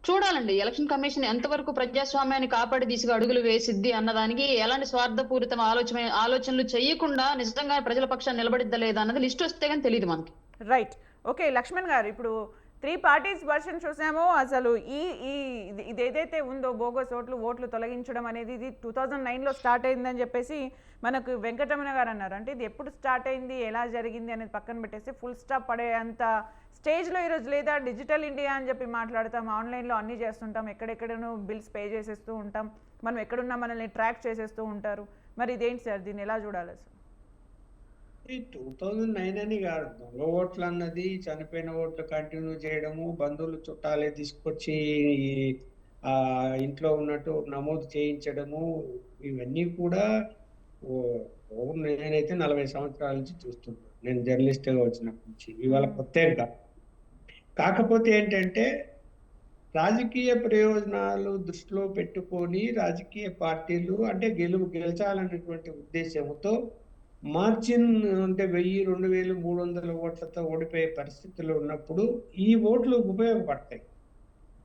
చూడాలండి ఎలక్షన్ కమిషన్ ఎంతవరకు ప్రజాస్వామ్యాన్ని కాపాడి దిశగా అడుగులు వేసిద్ది అన్నదానికి ఎలాంటి స్వార్థపూరిత ఆలోచనలు చేయకుండా నిజంగా ప్రజల పక్షాన్ని నిలబడిద్దా లేదా అన్నది లిస్ట్ వస్తే కానీ తెలియదు మనకి. రైట్. ఓకే లక్ష్మణ్ గారు, ఇప్పుడు 3 పార్టీస్ వర్షన్ చూసామో, అసలు ఇది ఏదైతే ఉందో బోగస్ ఓట్లు తొలగించడం అనేది ఇది 2009లో స్టార్ట్ అయిందని చెప్పేసి మనకు వెంకటరమణ గారు అన్నారు. అంటే ఇది ఎప్పుడు స్టార్ట్ అయింది, ఎలా జరిగింది అనేది పక్కన పెట్టేసి ఫుల్ స్టాప్ పడే అంత స్టేజ్లో ఈరోజు లేదా. డిజిటల్ ఇండియా అని చెప్పి మాట్లాడతాం, ఆన్లైన్లో అన్నీ చేస్తుంటాం, ఎక్కడెక్కడనో బిల్స్ పే చేసేస్తూ ఉంటాం, మనం ఎక్కడున్నా మనల్ని ట్రాక్ చేసేస్తూ ఉంటారు. మరి ఇదేంటి సార్, దీన్ని ఎలా చూడాలి అసలు? 2009 అని కాదు, దొంగ ఓట్లు అన్నది చనిపోయిన ఓట్లు కంటిన్యూ చేయడము, బంధువులు చుట్టాలే తీసుకొచ్చి ఆ ఇంట్లో ఉన్నట్టు నమోదు చేయించడము, ఇవన్నీ కూడా నేనైతే 40 సంవత్సరాల నుంచి చూస్తున్నాను. నేను జర్నలిస్ట్గా వచ్చినప్పటి నుంచి, ఇవాళ కొత్తగా. కాకపోతే ఏంటంటే రాజకీయ ప్రయోజనాలు దృష్టిలో పెట్టుకొని రాజకీయ పార్టీలు అంటే గెలిచాలనేటువంటి ఉద్దేశంతో మార్జిన్ అంటే 1000, 2000, 300 ఓట్లతో ఓడిపోయే పరిస్థితుల్లో ఉన్నప్పుడు ఈ ఓట్లు ఉపయోగపడతాయి.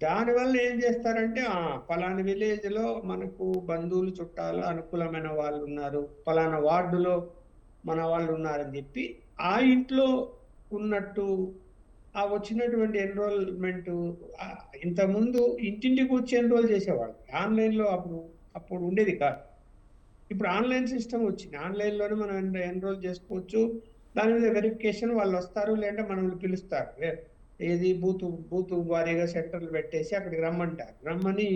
దానివల్ల ఏం చేస్తారంటే పలానా విలేజ్ లో మనకు బంధువులు చుట్టాలు అనుకూలమైన వాళ్ళు ఉన్నారు, పలానా వార్డులో మన వాళ్ళు ఉన్నారని చెప్పి ఆ ఇంట్లో ఉన్నట్టు ఆ వచ్చినటువంటి ఎన్రోల్మెంట్. ఇంతకుముందు ఇంటింటికి వచ్చి ఎన్రోల్ చేసేవాళ్ళు ఆన్లైన్లో, అప్పుడు ఉండేది కాదు. ఇప్పుడు ఆన్లైన్ సిస్టమ్ వచ్చింది, ఆన్లైన్లోనే మనం ఎన్రోల్ చేసుకోవచ్చు. దాని మీద వెరిఫికేషన్ వాళ్ళు వస్తారు, లేదంటే మనల్ని పిలుస్తారు. ఏది బూత్ వారీగా సెంటర్లు పెట్టేసి అక్కడికి రమ్మంటారు. రమ్మని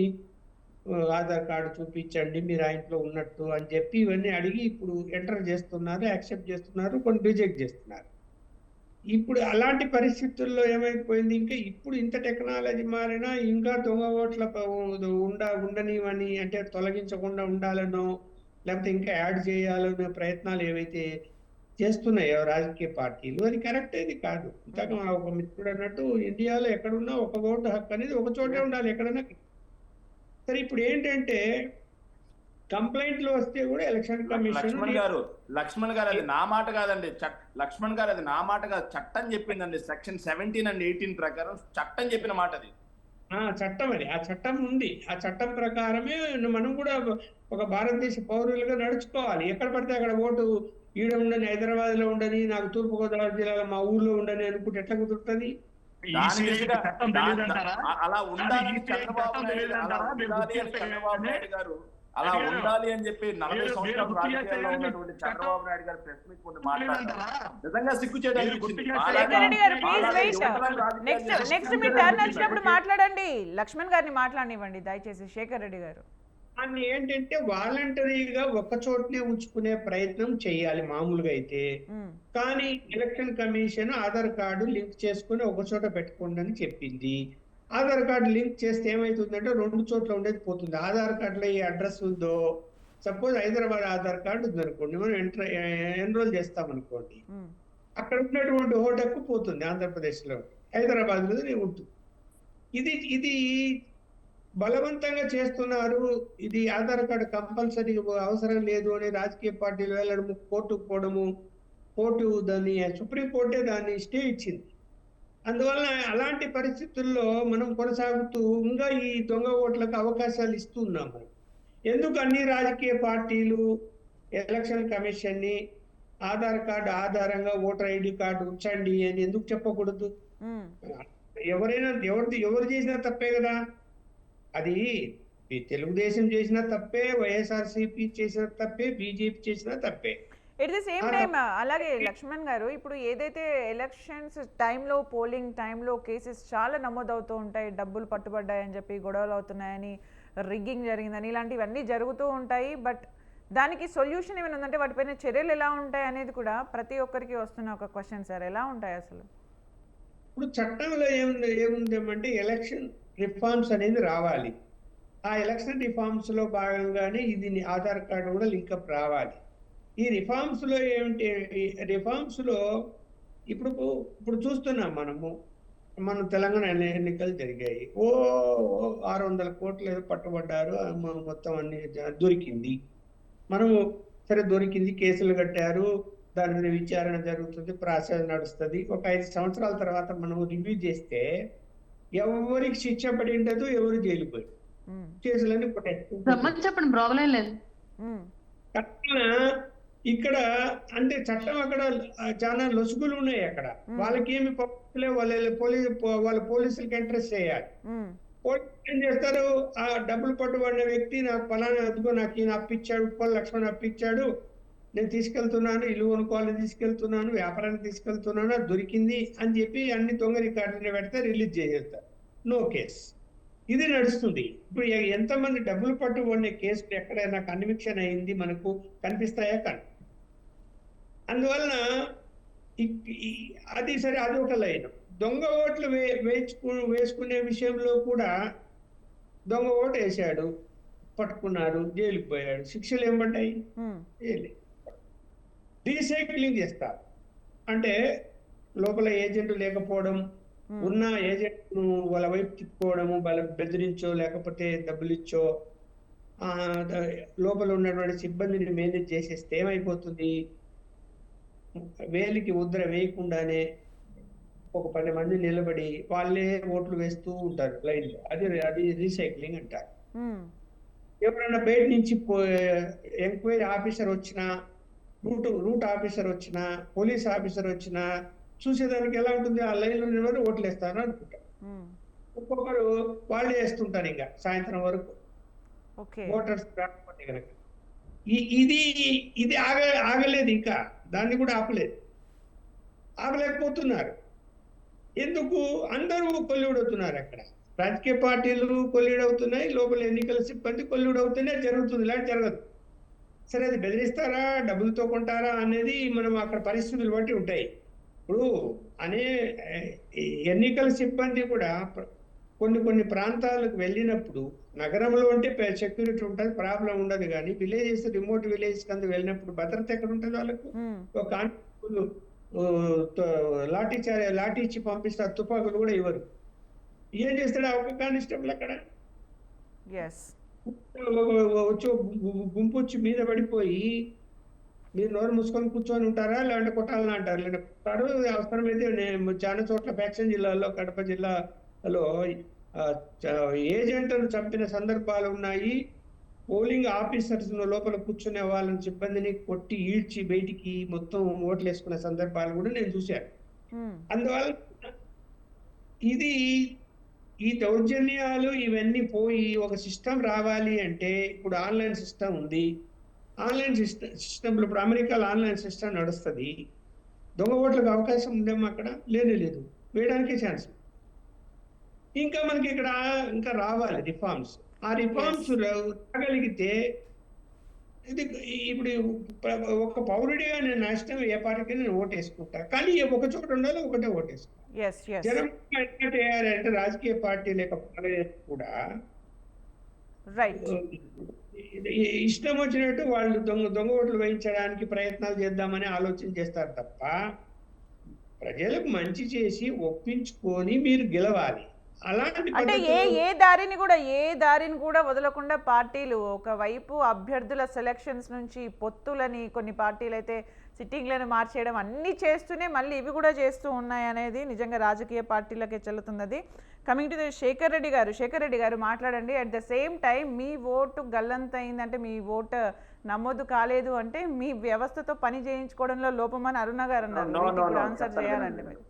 ఆధార్ కార్డు చూపించండి మీరు ఆ ఇంట్లో ఉన్నట్టు అని చెప్పి ఇవన్నీ అడిగి ఇప్పుడు ఎంటర్ చేస్తున్నారు, యాక్సెప్ట్ చేస్తున్నారు, కొన్ని రిజెక్ట్ చేస్తున్నారు. ఇప్పుడు అలాంటి పరిస్థితుల్లో ఏమైపోయింది, ఇంకా ఇప్పుడు ఇంత టెక్నాలజీ మారినా ఇంకా దొంగ ఓట్ల ఉండనివని, అంటే తొలగించకుండా ఉండాలనో లేకపోతే ఇంకా యాడ్ చేయాలనే ప్రయత్నాలు ఏవైతే చేస్తున్నాయో రాజకీయ పార్టీలు, అది కరెక్ట్ ఏది కాదు. ఇంతక ఒక మిత్రుడు అన్నట్టు ఇండియాలో ఎక్కడున్నా ఒక ఓటు హక్కు అనేది ఒక చోటే ఉండాలి ఎక్కడన్నా. సరే ఇప్పుడు ఏంటంటే కంప్లైంట్లు వస్తే కూడా ఎలక్షన్ కమిషన్ లక్ష్మణ్ గారు అది నా మాట కాదండి. లక్ష్మణ్ గారు అది నా మాట కాదు, చట్టం చెప్పిందండి. సెక్షన్ 17 and 18 ప్రకారం చట్టం చెప్పిన మాట అది. చట్టం అది, ఆ చట్టం ఉంది. ఆ చట్టం ప్రకారమే మనం కూడా ఒక భారతదేశ పౌరులుగా నడుచుకోవాలి. ఎక్కడ పడితే అక్కడ ఓటు ఈడ ఉండని, హైదరాబాద్ లో ఉండని, నాకు తూర్పుగోదావరి జిల్లాలో మా ఊర్లో ఉండని అనుకుంటే ఎట్లా కుదురుతుంది? అలా ఉండాలి చంద్రబాబు నాయుడు గారు, అలా ఉండాలి అని చెప్పి 40 సంవత్సరాలు రాజకీయాల్లో ఉన్నటువంటి చంద్రబాబు నాయుడు గారు ప్రెస్ మీట్ ముందు మాట్లాడారు. నిజంగా సిగ్గుచేయడానికి నెక్స్ట్ మీ టర్న్ వచ్చినప్పుడు మాట్లాడండి. లక్ష్మణ్ గారిని మాట్లాడనివ్వండి దయచేసి. శేఖర్ రెడ్డి గారు అని ఏంటంటే వాలంటరీగా ఒక్క చోటనే ఉంచుకునే ప్రయత్నం చేయాలి మామూలుగా అయితే. కానీ election commission Aadhaar card link చేసుకుని ఒక చోట పెట్టుకోండి అని చెప్పింది. ఆధార్ కార్డు లింక్ చేస్తే ఏమైతుందంటే 2 చోట్ల ఉండేది పోతుంది. ఆధార్ కార్డులో ఈ అడ్రస్ ఉందో, సపోజ్ హైదరాబాద్ ఆధార్ కార్డు ఉంది అనుకోండి, మనం ఎన్రోల్ చేస్తాం అనుకోండి, అక్కడ ఉన్నటువంటి ఓటకు పోతుంది ఆంధ్రప్రదేశ్ లో, హైదరాబాద్ లో ఉంటుంది. ఇది బలవంతంగా చేస్తున్నారు. ఇది ఆధార్ కార్డు కంపల్సరీ అవసరం లేదు అని రాజకీయ పార్టీలు వెళ్ళడము, కోర్టుకు పోవడము, కోర్టు దాన్ని సుప్రీంకోర్టే దాన్ని స్టే ఇచ్చింది. అందువల్ల అలాంటి పరిస్థితుల్లో మనం కొనసాగుతూ ఇంకా ఈ దొంగ ఓట్లకు అవకాశాలు ఇస్తున్నాం. మనం ఎందుకు అన్ని రాజకీయ పార్టీలు ఎలక్షన్ కమిషన్ ని ఆధార్ కార్డు ఆధారంగా ఓటర్ ఐడి కార్డు ఉంచండి అని ఎందుకు చెప్పకూడదు? ఎవరైనా ఎవరు చేసినా తప్పే కదా. అది తెలుగుదేశం చేసినా తప్పే, వైఎస్ఆర్సీపీ చేసినా తప్పే, బీజేపీ చేసినా తప్పే. ఎట్ ది సేమ్ టైమ్ అలాగే లక్ష్మణ్ గారు, ఇప్పుడు ఏదైతే ఎలక్షన్స్ టైంలో, పోలింగ్ టైంలో కేసెస్ చాలా నమోదవుతూ ఉంటాయి, డబ్బులు పట్టుబడ్డాయని చెప్పి, గొడవలు అవుతున్నాయని, రిగ్గింగ్ జరిగిందని, ఇలాంటివన్నీ జరుగుతూ ఉంటాయి. బట్ దానికి సొల్యూషన్ ఏమైనా ఉందంటే వాటిపైన చర్యలు ఎలా ఉంటాయి అనేది కూడా ప్రతి ఒక్కరికి వస్తున్న ఒక క్వశ్చన్ సార్. ఎలా ఉంటాయి అసలు? ఇప్పుడు చట్టంలో ఏముందేమంటే ఎలక్షన్ రిఫార్మ్స్ అనేది రావాలి. ఆ ఎలక్షన్ రిఫార్మ్స్ లో భాగంగానే ఇది ఆధార్ కార్డు కూడా లింకప్ రావాలి. ఈ రిఫార్మ్స్ లో ఏమిటి, రిఫార్మ్స్ లో ఇప్పుడు చూస్తున్నాం మనం తెలంగాణ ఎన్నికలు జరిగాయి. 600 కోట్లు ఏదో పట్టుబడ్డారు, మొత్తం అన్ని దొరికింది. మనము సరే దొరికింది, కేసులు కట్టారు, దాని మీద విచారణ జరుగుతుంది, ప్రాసెస్ నడుస్తుంది. ఒక 5 సంవత్సరాల తర్వాత మనం రివ్యూ చేస్తే ఎవరికి శిక్ష పడి ఉండదు, ఎవరు జైలు పోయి ఉమ్, కేసులన్నీ కొట్టేస్తారు. రమ్మని చెప్పండి, ప్రాబ్లం లేదు. ఉమ్, అట్లా ఇక్కడ అంటే చట్టం అక్కడ చాలా లొసుగులు ఉన్నాయి అక్కడ. వాళ్ళకేమి పప్పులే, వాళ్ళ పోలీసులకి ఇంట్రెస్ట్ చేయాలి. ఉమ్, పోలీసులు ఏం చేస్తారు, ఆ డబ్బులు పట్టుబడిన వ్యక్తి నాకు ఫలానా అదిగో నాకు ఈయన అప్పిచ్చాడు, ఉప్పల్ లక్ష్మణ్ అప్పిచ్చాడు, నేను తీసుకెళ్తున్నాను, ఇల్లు కొనుక్కోవాలని తీసుకెళ్తున్నాను, వ్యాపారానికి తీసుకెళ్తున్నాను, అది దొరికింది అని చెప్పి అన్ని దొంగ రికార్డులు పెడితే రిలీజ్ చేసేస్తారు, నో కేస్. ఇది నడుస్తుంది. ఇప్పుడు ఎంతమంది డబ్బులు పట్టుబడిన కేసులు ఎక్కడైనా కన్విక్షన్ అయింది మనకు కనిపిస్తాయా? కానీ అందువలన అది సరే, అది ఒక లైన్. దొంగ ఓట్లు వేసుకునే విషయంలో కూడా దొంగ ఓటు వేసాడు, పట్టుకున్నారు, జైలుకి పోయాడు, శిక్షలు ఏం పడ్డాయి? ఉమ్, రీసైక్లింగ్ చేస్తారు. అంటే లోపల ఏజెంట్ లేకపోవడం, ఉన్న ఏజెంట్ ను వాళ్ళ వైపు తిప్పుకోవడము, వాళ్ళ బెదిరించో లేకపోతే డబ్బులు ఇచ్చో లోపల ఉన్నటువంటి సిబ్బందిని మేనేజ్ చేసేస్తే ఏమైపోతుంది, వేలికి ముద్ర వేయకుండానే ఒక 10 మంది నిలబడి వాళ్ళే ఓట్లు వేస్తూ ఉంటారు లైన్ లో. అది రీసైక్లింగ్ అంటారు. ఉమ్, ఎవరైనా బయట నుంచి ఎంక్వైరీ ఆఫీసర్ వచ్చినా, రూట్ ఆఫీసర్ వచ్చినా, పోలీస్ ఆఫీసర్ వచ్చినా చూసేదానికి ఎలా ఉంటుంది, ఆ లైన్ లో నిలబడి ఓట్లు వేస్తారు అనుకుంటారు. ఉమ్, ఒక్కొక్కరు వాళ్ళే వేస్తుంటారు ఇంకా సాయంత్రం వరకు ఓకే. ఓటర్స్ రాకపోతే కనుక. ఇది ఆగలేదు, ఇంకా దాన్ని కూడా ఆపలేకపోతున్నారు. ఎందుకు? అందరూ కొల్లుడవుతున్నారు అక్కడ. రాజకీయ పార్టీలు కొల్లుడవుతున్నాయి, లోపల ఎన్నికల సిబ్బంది కొల్లుడవుతూనే జరుగుతుంది, ఇలా జరగదు. సరే, అది బెదిరిస్తారా, డబ్బులతో కొంటారా అనేది మనం అక్కడ పరిస్థితులు బట్టి ఉంటాయి. ఇప్పుడు ఎన్నికల సిబ్బంది కూడా కొన్ని ప్రాంతాలకు వెళ్ళినప్పుడు, నగరంలో ఉంటే సెక్యూరిటీ ఉంటుంది, ప్రాబ్లం ఉండదు, కానీ విలేజెస్, రిమోట్ విలేజెస్ కింద వెళ్ళినప్పుడు భద్రత ఎక్కడ ఉంటుంది వాళ్ళకు? ఒక కానిస్టేబుల్ లాఠీ ఇచ్చి పంపిస్తారు, తుపాకులు కూడా ఇవ్వరు. ఏం చేస్తాడు ఆ ఒక కానిస్టేబుల్ అక్కడ? వచ్చి గుంపు వచ్చి మీద పడిపోయి మీరు నోరు మూసుకొని కూర్చొని ఉంటారా, లేదంటే కొట్టాలని అంటారు. లేదా కొట్టారు, అవసరమైతే చాలా చోట్ల ఫ్యాక్షన్ జిల్లాలో, కడప జిల్లాలో ఏజెంట్లను చంపిన సందర్భాలు ఉన్నాయి. పోలింగ్ ఆఫీసర్స్ లోపల కూర్చునే వాళ్ళని, సిబ్బందిని కొట్టి ఈడ్చి బయటికి మొత్తం ఓట్లు వేసుకునే సందర్భాలు కూడా నేను చూశాను. అందువల్ల ఈ దౌర్జన్యాలు ఇవన్నీ పోయి ఒక సిస్టమ్ రావాలి అంటే, ఇప్పుడు ఆన్లైన్ సిస్టమ్ ఉంది. ఆన్లైన్ సిస్టంలో ఇప్పుడు అమెరికాలో ఆన్లైన్ సిస్టమ్ నడుస్తుంది. దొంగ ఓట్లకు అవకాశం ఉందేమో అక్కడ? లేదు, వేయడానికే ఛాన్స్. ఇంకా మనకి ఇక్కడ ఇంకా రావాలి రిఫార్మ్స్. ఆ రిఫార్మ్స్ రాగలిగితే ఇది ఇప్పుడు ఒక పౌరుడిగా నేను నష్టం ఏ పార్టీకి నేను ఓటు వేసుకుంటా, కానీ ఒక చోట ఉండాలి, ఒకటే ఓటు వేసుకుంటా. జనం ఎట్లా చేయాలంటే రాజకీయ పార్టీ లేకపోతే కూడా ఇష్టం వచ్చినట్టు వాళ్ళు దొంగ ఓట్లు వేయించడానికి ప్రయత్నాలు చేద్దామని ఆలోచన చేస్తారు తప్ప, ప్రజలకు మంచి చేసి ఒప్పించుకొని మీరు గెలవాలి. అంటే ఏ దారిని కూడా వదలకుండా పార్టీలు ఒకవైపు అభ్యర్థుల సెలక్షన్స్ నుంచి పొత్తులని, కొన్ని పార్టీలు అయితే సిట్టింగ్లను మార్చేయడం అన్నీ చేస్తూనే మళ్ళీ ఇవి కూడా చేస్తూ ఉన్నాయి అనేది నిజంగా రాజకీయ పార్టీలకే చెల్లుతున్నది. Coming to the Shekhar Reddy గారు మాట్లాడండి. అట్ ద సేమ్ టైం మీ ఓటు గల్లంత అయిందంటే, మీ ఓటు నమోదు కాలేదు అంటే మీ వ్యవస్థతో పని చేయించుకోవడంలో లోపమని అరుణ గారు అన్నారు. ఆన్సర్ చేయాలండి మీరు.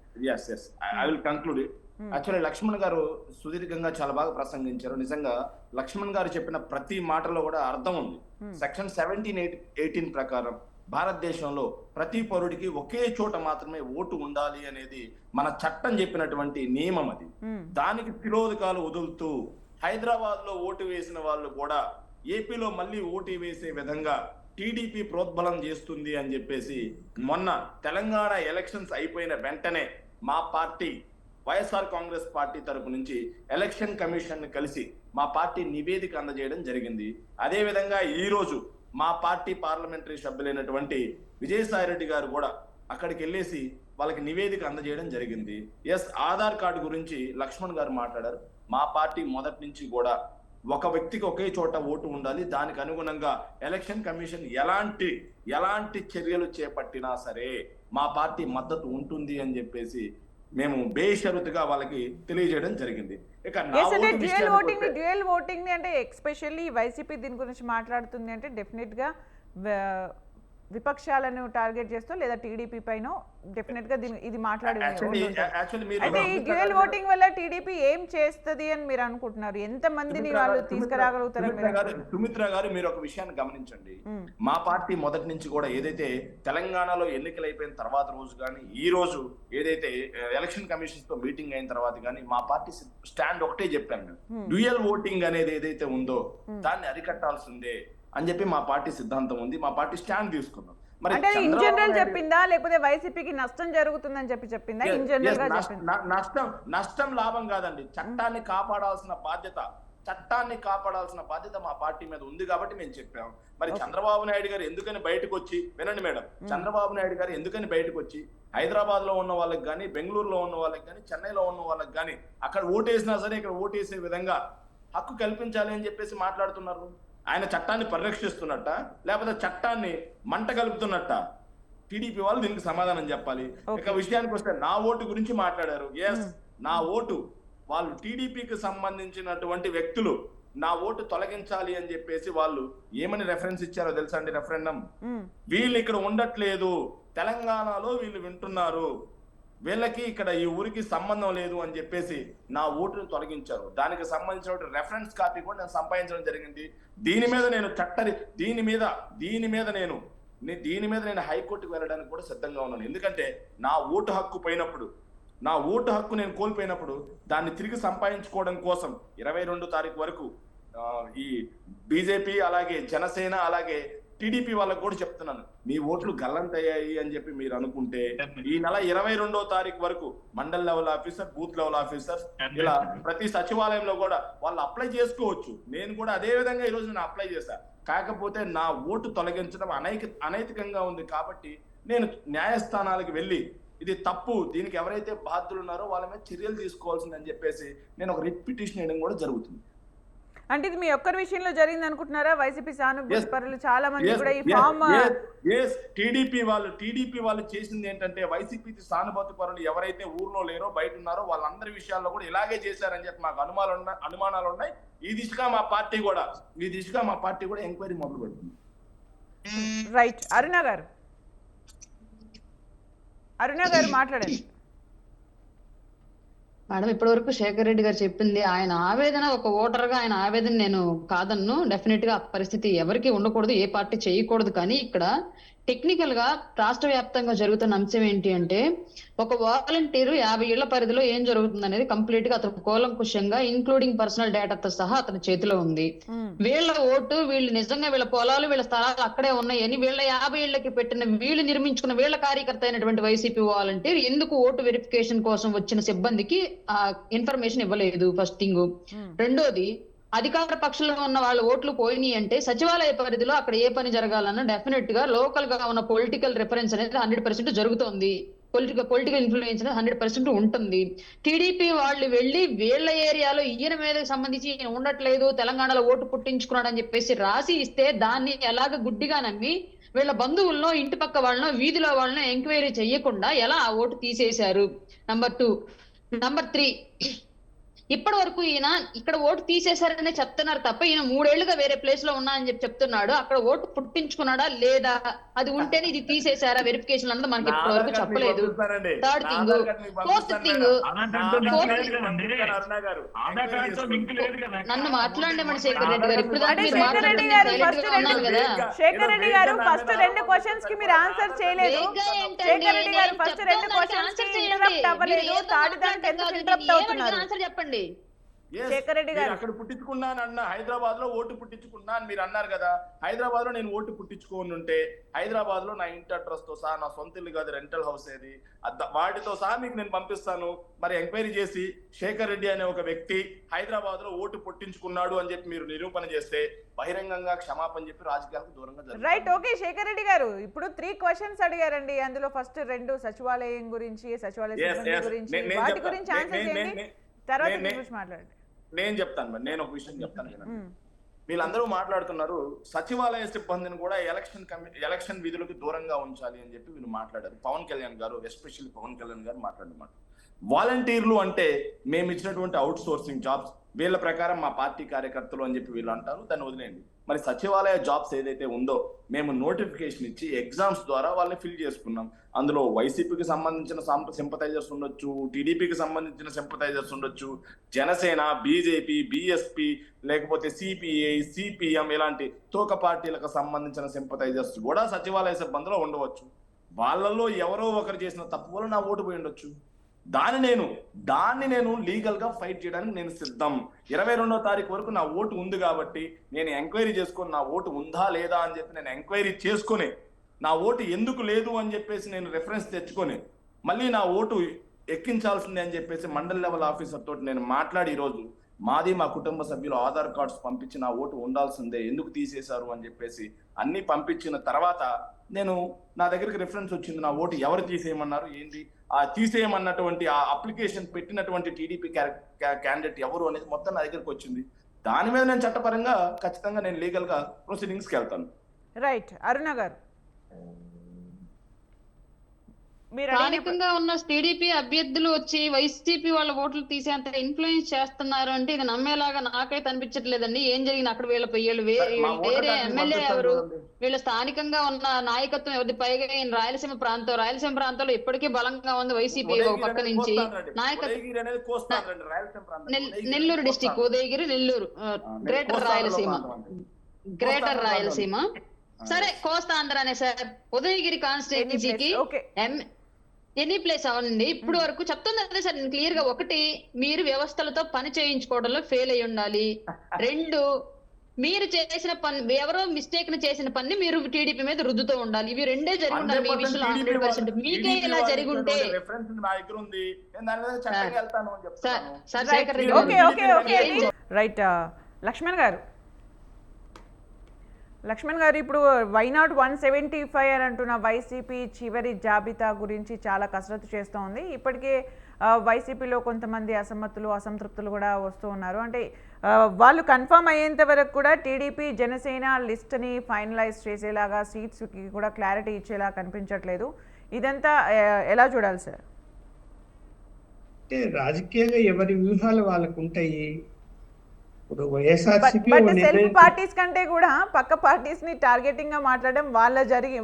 యాక్చువల్లీ లక్ష్మణ్ గారు సుదీర్ఘంగా చాలా బాగా ప్రసంగించారు. నిజంగా లక్ష్మణ్ గారు చెప్పిన ప్రతి మాటలో కూడా అర్థం ఉంది. సెక్షన్ 17-18 ప్రకారం భారతదేశంలో ప్రతి పౌరుడికి ఒకే చోట మాత్రమే ఓటు ఉండాలి అనేది మన చట్టం చెప్పినటువంటి నియమం. అది దానికి తిరోధకాలు వదులుతూ హైదరాబాద్ లో ఓటు వేసిన వాళ్ళు కూడా ఏపీలో మళ్ళీ ఓటు వేసే విధంగా టీడీపీ ప్రోద్బలం చేస్తుంది అని చెప్పేసి మొన్న తెలంగాణ ఎలక్షన్స్ అయిపోయిన వెంటనే మా పార్టీ వైఎస్ఆర్ కాంగ్రెస్ పార్టీ తరపు నుంచి ఎలక్షన్ కమిషన్ కలిసి మా పార్టీ నివేదిక అందజేయడం జరిగింది. అదేవిధంగా ఈ రోజు మా పార్టీ పార్లమెంటరీ సభ్యులైనటువంటి విజయసాయి రెడ్డి గారు కూడా అక్కడికి వెళ్ళేసి వాళ్ళకి నివేదిక అందజేయడం జరిగింది. ఆధార్ కార్డు గురించి లక్ష్మణ్ గారు మాట్లాడారు. మా పార్టీ మొదటి నుంచి కూడా ఒక వ్యక్తికి ఒకే చోట ఓటు ఉండాలి, దానికి అనుగుణంగా ఎలక్షన్ కమిషన్ ఎలాంటి చర్యలు చేపట్టినా సరే మా పార్టీ మద్దతు ఉంటుంది అని చెప్పేసి మేము బేషరతుగా వాళ్ళకి తెలియజేయడం జరిగింది. ఇక నా ఎస్ అంటే ఓటు డ్యూయల్ ఓటింగ్ ని అంటే ఎక్స్పెషల్లీ వైసీపీ దీని గురించి మాట్లాడుతుంది అంటే డెఫినెట్ గా విపక్షాలను టార్గెట్ చేస్తూ లేదా టీడీపీ పైన డెఫినెట్ గా ఇది మాట్లాడి అయితే ఈ డ్యూయల్ ఓటింగ్ వల్ల టీడీపీ ఏం చేస్తది అని మీరు అనుకుంటున్నారు? ఎంత మందిని వాళ్ళు తీసుకురాగలుగుతారు? సుమిత్ర గారు, మీరు ఒక విషయాన్ని గమనించండి. మా పార్టీ మొదటి నుంచి కూడా ఏదైతే తెలంగాణలో ఎన్నికలు అయిపోయిన తర్వాత రోజు కానీ ఈ రోజు ఏదైతే ఎలక్షన్ కమిషన్ తో మీటింగ్ అయిన తర్వాత కానీ మా పార్టీ స్టాండ్ ఒకటే చెప్పాను. డ్యూయల్ ఓటింగ్ అనేది ఏదైతే ఉందో దాన్ని అరికట్టాల్సిందే అని చెప్పి మా పార్టీ సిద్ధాంతం ఉంది. మా పార్టీ స్టాండ్ తీసుకున్నాం. మరి ఇన్ జనరల్ చెప్పిందా లేకపోతే వైసీపీకి నష్టం జరుగుతుందని చెప్పిందా? ఇన్ జనరల్ గా నష్టం లాభం కాదండి. చట్టాన్ని కాపాడాల్సిన బాధ్యత మా పార్టీ మీద ఉంది కాబట్టి మేము చెప్పాం. మరి చంద్రబాబు నాయుడు గారు ఎందుకని బయటకు వచ్చి, వినండి మేడం, చంద్రబాబు నాయుడు గారు ఎందుకని బయటకు వచ్చి హైదరాబాద్ లో ఉన్న వాళ్ళకి కానీ, బెంగళూరులో ఉన్న వాళ్ళకి కానీ, చెన్నైలో ఉన్న వాళ్ళకి కానీ అక్కడ ఓటేసినా సరే ఇక్కడ ఓటేసే విధంగా హక్కు కల్పించాలి అని చెప్పేసి మాట్లాడుతున్నారు. ఆయన చట్టాన్ని పరిరక్షిస్తున్నట్ట లేకపోతే చట్టాన్ని మంట కలుపుతున్నట్ట? టీడీపీ వాళ్ళు దీనికి సమాధానం చెప్పాలి. ఇక విషయానికి వస్తే నా ఓటు గురించి మాట్లాడారు. ఎస్, నా ఓటు వాళ్ళు టీడీపీకి సంబంధించినటువంటి వ్యక్తులు నా ఓటు తొలగించాలి అని చెప్పేసి వాళ్ళు ఏమని రెఫరెన్స్ ఇచ్చారో తెలుసా అండి? రెఫరెండం, వీళ్ళు ఇక్కడ ఉండట్లేదు, తెలంగాణలో వీళ్ళు వింటున్నారు, వీళ్ళకి ఇక్కడ ఈ ఊరికి సంబంధం లేదు అని చెప్పేసి నా ఓటును తొలగించారు. దానికి సంబంధించిన రెఫరెన్స్ కాపీ కూడా నేను సంపాదించడం జరిగింది. దీని మీద నేను హైకోర్టుకు వెళ్ళడానికి కూడా సిద్ధంగా ఉన్నాను. ఎందుకంటే నా ఓటు హక్కు పోయినప్పుడు, నా ఓటు హక్కు నేను కోల్పోయినప్పుడు దాన్ని తిరిగి సంపాదించుకోవడం కోసం 22 తారీఖు వరకు ఈ బీజేపీ అలాగే జనసేన అలాగే టీడీపీ వాళ్ళకు కూడా చెప్తున్నాను, మీ ఓట్లు గల్లంతయ్యాయి అని చెప్పి మీరు అనుకుంటే ఈ నెల 22వ తారీఖు వరకు mandal level officer, booth level officer ఇలా ప్రతి సచివాలయంలో కూడా వాళ్ళు అప్లై చేసుకోవచ్చు. నేను కూడా అదే విధంగా ఈరోజు నేను అప్లై చేశాను. కాకపోతే నా ఓటు తొలగించడం అనైతికంగా ఉంది కాబట్టి నేను న్యాయస్థానాలకు వెళ్ళి ఇది తప్పు, దీనికి ఎవరైతే బాధ్యులు ఉన్నారో వాళ్ళ మీద చర్యలు తీసుకోవాల్సిందని చెప్పేసి నేను ఒక రిట్ పిటిషన్ వేయడం కూడా జరుగుతుంది. అంటే ఇది మీ ఒక్కరి విషయంలో జరిగింది అనుకుంటున్నారా? వైసీపీ సానుభూతి పరులు చాలా మంది కూడా ఈ ఫామ్ టీడీపీ వాళ్ళు చేసింది ఏంటంటే వైసీపీ సానుభూతి పరులు ఎవరైతే ఊర్లో లేరో బయట ఉన్నారో వాళ్ళందరి విషయాల్లో కూడా ఇలాగే చేశారని చెప్పి మాకు అనుమానాలు ఉన్నాయి. ఈ దిశగా మా పార్టీ కూడా ఎంక్వైరీ మొదలు పెడుతుంది. రైట్, అరుణ గారు మాట్లాడండి. మేడం, ఇప్పటి వరకు శేఖర్ రెడ్డి గారు చెప్పింది ఆయన ఆవేదన, ఒక ఓటర్ గా ఆయన ఆవేదన నేను కాదన్ను. డెఫినెట్ గా పరిస్థితి ఎవరికి ఉండకూడదు, ఏ పార్టీ చేయకూడదు. కానీ ఇక్కడ టెక్నికల్ గా రాష్ట్ర వ్యాప్తంగా జరుగుతున్న అంశం ఏంటి అంటే, ఒక వాలంటీరు 50 ఏళ్ల పరిధిలో ఏం జరుగుతుంది అనేది కంప్లీట్ గా అతను కూలంకుషంగా ఇంక్లూడింగ్ పర్సనల్ డేటాతో సహా అతని చేతిలో ఉంది. వీళ్ళ ఓటు, వీళ్ళు నిజంగా వీళ్ళ పొలాలు వీళ్ళ స్థలాలు అక్కడే ఉన్నాయని వీళ్ళ 50 ఏళ్లకి పెట్టిన వీళ్ళు నిర్మించుకున్న వీళ్ళ కార్యకర్త అయినటువంటి వైసీపీ వాలంటీర్ ఎందుకు ఓటు వెరిఫికేషన్ కోసం వచ్చిన సిబ్బందికి ఆ ఇన్ఫర్మేషన్ ఇవ్వలేదు? First thing. రెండోది, అధికార పక్షంలో ఉన్న వాళ్ళ ఓట్లు పోయినాయి అంటే సచివాలయ పరిధిలో అక్కడ ఏ పని జరగాలన్నా డెఫినెట్ గా లోకల్ గా ఉన్న పొలిటికల్ రిఫరెన్స్ అనేది 100% జరుగుతోంది. పొలిటికల్ ఇన్ఫ్లుయెన్స్ అనేది 100% ఉంటుంది. టీడీపీ వాళ్ళు వెళ్ళి వీళ్ళ ఏరియాలో ఈయన మీద సంబంధించి ఈయన ఉండట్లేదు, తెలంగాణలో ఓటు పుట్టించుకున్నాడు అని చెప్పేసి రాసి ఇస్తే దాన్ని ఎలాగ గుడ్డిగా నమ్మి వీళ్ళ బంధువులను, ఇంటి పక్క వాళ్ళను, వీధిలో వాళ్ళను ఎంక్వైరీ చేయకుండా ఎలా ఆ ఓటు తీసేశారు? నంబర్ 2. నంబర్ 3, ఇప్పటి వరకు ఈయన ఇక్కడ ఓటు తీసేశారనే చెప్తున్నారు తప్ప ఈయన 3 ఏళ్లుగా వేరే ప్లేస్ లో ఉన్నా అని చెప్తున్నాడు. అక్కడ ఓటు పుట్టించుకున్నాడా లేదా, అది ఉంటేనే ఇది తీసేశారా వెరిఫికేషన్ అన్నది మనకి ఇప్పటి వరకు చెప్పలేదు. థర్డ్ థింగ్, ఫోర్త్ థింగ్, నన్ను మాట్లాడమని శేఖర్ రెడ్డి గారు ఇప్పుడు శేఖర్ రెడ్డి గారు ఫస్ట్ 2 క్వశ్చన్స్ కి మీరు ఆన్సర్ చేయలేదు. శేఖర్ రెడ్డి గారు ఫస్ట్ 2 క్వశ్చన్స్ కి ఇంటరప్ట్ అవ్వలేదు, థర్డ్ దానికి ఎందుకు ఇంటరప్ట్ అవుతున్నారు? ఆన్సర్ చెప్పండి. శేఖర్ రెడ్డి గారు అక్కడ పుట్టించుకున్నాను అన్న, హైదరాబాద్ లో ఓటు పుట్టించుకున్నా అని మీరు అన్నారు కదా. హైదరాబాద్ లో నేను ఓటు పుట్టించుకోని ఉంటే హైదరాబాద్ లో నా ఇంటి అడ్రస్ తో సహా, నా సొంత ఇల్లు కాదు రెంటల్ హౌస్ ఏది, వాటితో సహా మీకు నేను పంపిస్తాను. మరి ఎంక్వైరీ చేసి శేఖర్ రెడ్డి అనే ఒక వ్యక్తి హైదరాబాద్ లో ఓటు పుట్టించుకున్నాడు అని చెప్పి మీరు నిరూపణ చేస్తే బహిరంగంగా క్షమాపణ చెప్పి రాజకీయాలకు దూరంగా. Right, okay. శేఖర్ రెడ్డి గారు ఇప్పుడు 3 క్వశ్చన్స్ అడిగారండి. అందులో ఫస్ట్ 2 సచివాలయం గురించి, సచివాలయ సిబ్బంది గురించి, వాటి గురించి ఆన్సర్ చేయండి, తర్వాత మాట్లాడండి. నేను చెప్తాను మరి, నేను ఒక విషయం చెప్తాను. వీళ్ళందరూ మాట్లాడుతున్నారు సచివాలయ సిబ్బందిని కూడా ఎలక్షన్ విధులకు దూరంగా ఉంచాలి అని చెప్పి వీళ్ళు మాట్లాడారు. పవన్ కళ్యాణ్ గారు, ఎస్పెషల్లీ పవన్ కళ్యాణ్ గారు మాట్లాడమాట. వాలంటీర్లు అంటే మేము ఇచ్చినటువంటి అవుట్ సోర్సింగ్ జాబ్స్, వీళ్ళ ప్రకారం మా పార్టీ కార్యకర్తలు అని చెప్పి వీళ్ళు అంటారు, దాన్ని వదిలేయండి. మరి సచివాలయ జాబ్స్ ఏదైతే ఉందో మేము నోటిఫికేషన్ ఇచ్చి ఎగ్జామ్స్ ద్వారా వాళ్ళని ఫిల్ చేసుకున్నాం. అందులో వైసీపీకి సంబంధించిన సింపథైజర్స్ ఉండొచ్చు, టీడీపీకి సంబంధించిన సింపథైజర్స్ ఉండొచ్చు, జనసేన, బీజేపీ, బీఎస్పీ, లేకపోతే సిపిఐ, సిపిఎం ఇలాంటి తోక పార్టీలకు సంబంధించిన సింపథైజర్స్ కూడా సచివాలయ సిబ్బందిలో ఉండవచ్చు. వాళ్ళల్లో ఎవరో ఒకరు చేసిన తప్పు వల్ల నా ఓటు పోయి ఉండొచ్చు. దాన్ని నేను లీగల్ గా ఫైట్ చేయడానికి నేను సిద్ధం. 22వ తారీఖు వరకు నా ఓటు ఉంది కాబట్టి నేను ఎంక్వైరీ చేసుకొని నా ఓటు ఉందా లేదా అని చెప్పి నేను ఎంక్వైరీ చేసుకొని నా ఓటు ఎందుకు లేదు అని చెప్పేసి నేను రెఫరెన్స్ తెచ్చుకొని మళ్ళీ నా ఓటు ఎక్కించాల్సిందే అని చెప్పేసి మండల్ లెవెల్ ఆఫీసర్ తోటి నేను మాట్లాడి ఈరోజు మాది మా కుటుంబ సభ్యులు ఆధార్ కార్డ్స్ పంపించి నా ఓటు ఉండాల్సిందే, ఎందుకు తీసేశారు అని చెప్పేసి అన్ని పంపించిన తర్వాత నేను నా దగ్గరికి రిఫరెన్స్ వచ్చింది, నా ఓటు ఎవరు తీసేయమన్నారు ఏంటి, ఆ తీసేయమన్నటువంటి ఆ అప్లికేషన్ పెట్టినటువంటి టీడీపీ క్యాండిడేట్ ఎవరు అనేది మొత్తం నా దగ్గరికి వచ్చింది. దాని మీద నేను చట్టపరంగా ఖచ్చితంగా నేను లీగల్ గా ప్రొసీడింగ్స్కి వెళ్తాను. రైట్. అరుణ గారు, స్థానికంగా ఉన్న టీడీపీ అభ్యర్థులు వచ్చి వైసీపీ వాళ్ళ ఓట్లు తీసేంత ఇన్ఫ్లుయెన్స్ చేస్తున్నారు అంటే ఇది నమ్మేలాగా నాకైతే అనిపించట్లేదండి. ఏం జరిగింది అక్కడ వీళ్ళు వేరే ఎమ్మెల్యే ఎవరు, వీళ్ళ స్థానికంగా ఉన్న నాయకత్వం ఎవరిది, పైగా రాయలసీమ ప్రాంతంలో ఇప్పటికీ బలంగా ఉంది వైసీపీ ఒక పక్క నుంచి నాయకత్వం. నెల్లూరు డిస్టిక్, ఉదయగిరి, నెల్లూరు, గ్రేటర్ రాయలసీమ, సరే కోస్తాంధ్రనే సార్. ఉదయగిరి కాన్స్టిట్యున్సీకి ఎనీ ప్లేస్ అవ్వండి. ఇప్పుడు వరకు చెప్తుంది అదే సార్ నేను క్లియర్ గా. ఒకటి, మీరు వ్యవస్థలతో పని చేయించుకోవడంలో ఫెయిల్ అయి ఉండాలి. 2, మీరు చేసిన పని, ఎవరో మిస్టేక్ ని చేసిన పని మీరు టీడీపీ మీద రుద్దుతూ ఉండాలి. ఇవి రెండే జరిగి ఉండాలి మీ విషయంలో 100%. మీకే ఇలా జరిగి ఉంటే రైట్. లక్ష్మణ్ గారు, ఇప్పుడు వైనాట్ 175 అని అంటున్న వైసీపీ చివరి జాబితా గురించి చాలా కసరత్తు చేస్తూ ఉంది. ఇప్పటికే వైసీపీలో కొంతమంది అసంతృప్తులు కూడా వస్తూ ఉన్నారు. అంటే వాళ్ళు కన్ఫర్మ్ అయ్యేంత వరకు కూడా టీడీపీ, జనసేన లిస్ట్ని ఫైనలైజ్ చేసేలాగా, సీట్స్కి కూడా క్లారిటీ ఇచ్చేలా కనిపించట్లేదు. ఇదంతా ఎలా చూడాలి సార్? అంటే రాజకీయంగా ఎవరి వ్యూహాలు వాళ్ళకు ఉంటాయి. బట్ సెల్ఫ్ పార్టీస్ కంటే కూడా పక్క పార్టీస్ ని టార్గెటింగ్ గా మాట్లాడడం,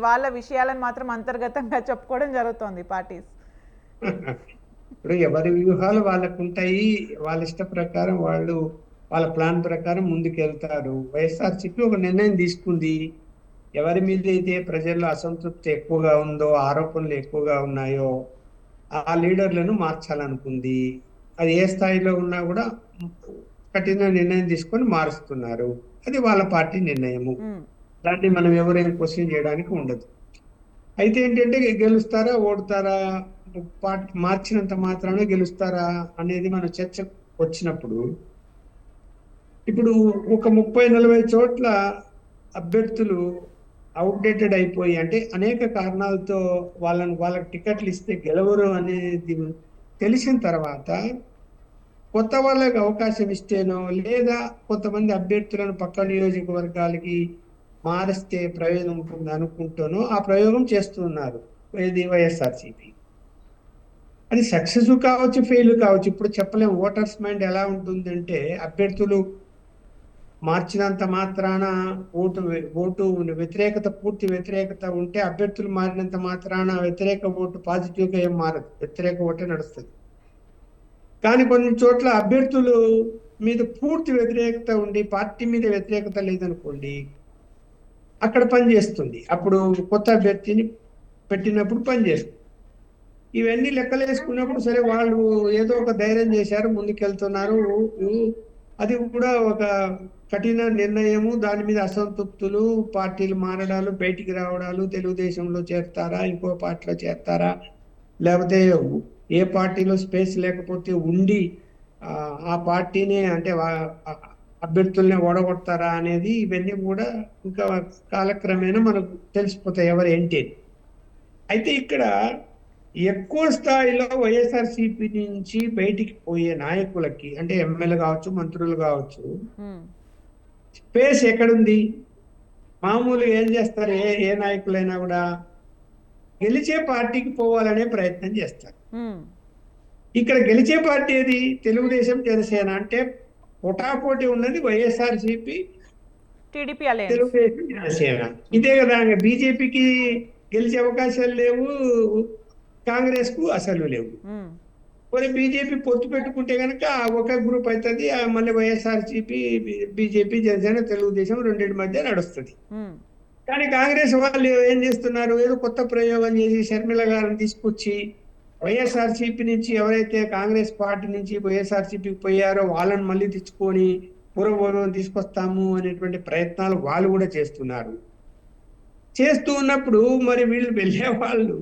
వాళ్ళ విషయాలను మాత్రం అంతర్గతంగా చెప్పుకోవడం జరుగుతోంది పార్టీస్. ఇప్పుడు ఎవరి వ్యూహాలు వాళ్ళకు ఉంటాయి. వాళ్ళ ఇష్ట ప్రకారం వాళ్ళ ప్లాన్ ప్రకారం ముందుకెళ్తారు. వైఎస్ఆర్సీపీ ఒక నిర్ణయం తీసుకుంది. ఎవరి మీద అయితే ప్రజల్లో అసంతృప్తి ఎక్కువగా ఉందో, ఆరోపణలు ఎక్కువగా ఉన్నాయో ఆ లీడర్లను మార్చాలనుకుంది. అది ఏ స్థాయిలో ఉన్నా కూడా కఠిన నిర్ణయం తీసుకొని మారుస్తున్నారు. అది వాళ్ళ పార్టీ నిర్ణయము. దాన్ని మనం ఎవరైనా క్వశ్చన్ చేయడానికి ఉండదు. అయితే ఏంటంటే గెలుస్తారా ఓడుతారా, పార్టీ మార్చినంత మాత్రాన గెలుస్తారా అనేది మన చర్చ వచ్చినప్పుడు, ఇప్పుడు ఒక 30-40 చోట్ల అభ్యర్థులు అవుట్డేటెడ్ అయిపోయి, అంటే అనేక కారణాలతో వాళ్ళకి టికెట్లు ఇస్తే గెలవరు అనేది తెలిసిన తర్వాత కొత్త వాళ్ళకి అవకాశం ఇస్తేనో, లేదా కొంతమంది అభ్యర్థులను పక్క నియోజకవర్గాలకి మారిస్తే ప్రయోజనం ఉంటుంది అనుకుంటూనో ఆ ప్రయోగం చేస్తున్నారు ఇది వైఎస్ఆర్సీపీ. అది సక్సెస్ కావచ్చు, ఫెయిల్ కావచ్చు, ఇప్పుడు చెప్పలేము. ఓటర్స్ మైండ్ ఎలా ఉంటుందంటే, అభ్యర్థులు మార్చినంత మాత్రాన ఓటు వ్యతిరేకత, పూర్తి వ్యతిరేకత ఉంటే, అభ్యర్థులు మారినంత మాత్రాన వ్యతిరేక ఓటు పాజిటివ్గా ఏం మారదు, వ్యతిరేక ఓటే నడుస్తుంది. కానీ కొన్ని చోట్ల అభ్యర్థులు మీద పూర్తి వ్యతిరేకత ఉండి పార్టీ మీద వ్యతిరేకత లేదనుకోండి, అక్కడ పనిచేస్తుంది. అప్పుడు కొత్త అభ్యర్థిని పెట్టినప్పుడు పనిచేస్తుంది. ఇవన్నీ లెక్కలేసుకున్నప్పుడు సరే వాళ్ళు ఏదో ఒక ధైర్యం చేశారు, ముందుకెళ్తున్నారు. అది కూడా ఒక కఠిన నిర్ణయము. దాని మీద అసంతృప్తులు, పార్టీలు మారడాలు, బయటికి రావడాలు, తెలుగుదేశంలో చేరతారా, ఇంకో పార్టీలో చేరతారా, లేకపోతే ఏ పార్టీలో స్పేస్ లేకపోతే ఉండి ఆ పార్టీనే, అంటే అభ్యర్థుల్ని ఓడగొడతారా అనేది, ఇవన్నీ కూడా ఇంకా కాలక్రమేణా మనకు తెలిసిపోతాయి ఎవరు ఏంటి. అయితే ఇక్కడ ఎక్కువ స్థాయిలో వైఎస్ఆర్సీపీ నుంచి బయటికి పోయే నాయకులకి, అంటే ఎమ్మెల్యే కావచ్చు, మంత్రులు కావచ్చు, స్పేస్ ఎక్కడుంది? మామూలుగా ఏం చేస్తారు, ఏ నాయకులైనా కూడా గెలిచే పార్టీకి పోవాలనే ప్రయత్నం చేస్తారు. ఇక్కడ గెలిచే పార్టీ ఏది? తెలుగుదేశం, జనసేన. అంటే పోటాపోటీ ఉన్నది వైఎస్ఆర్సీపీ, టీడీపీ అలయన్స్. తెలుగుదేశం, జనసేన. ఇదే కదా. బీజేపీకి గెలిచే అవకాశాలు లేవు, కాంగ్రెస్ కు అసలు లేవు. మరి బీజేపీ పొత్తు పెట్టుకుంటే కనుక ఒక గ్రూప్ అవుతుంది, మళ్ళీ వైఎస్ఆర్సీపీ, బీజేపీ, జనసేన, తెలుగుదేశం రెండింటి మధ్య నడుస్తుంది. కానీ కాంగ్రెస్ వాళ్ళు ఏం చేస్తున్నారు? ఏదో కొత్త ప్రయోగం చేసి షర్మిల గారిని తీసుకొచ్చి వైఎస్ఆర్సీపీ నుంచి ఎవరైతే కాంగ్రెస్ పార్టీ నుంచి వైఎస్ఆర్సీపీకి పోయారో వాళ్ళని మళ్ళీ తెచ్చుకొని పూర్వభూర్వం తీసుకొస్తాము అనేటువంటి ప్రయత్నాలు వాళ్ళు కూడా చేస్తున్నారు. చేస్తూ ఉన్నప్పుడు మరి వీళ్ళు వెళ్ళే వాళ్ళు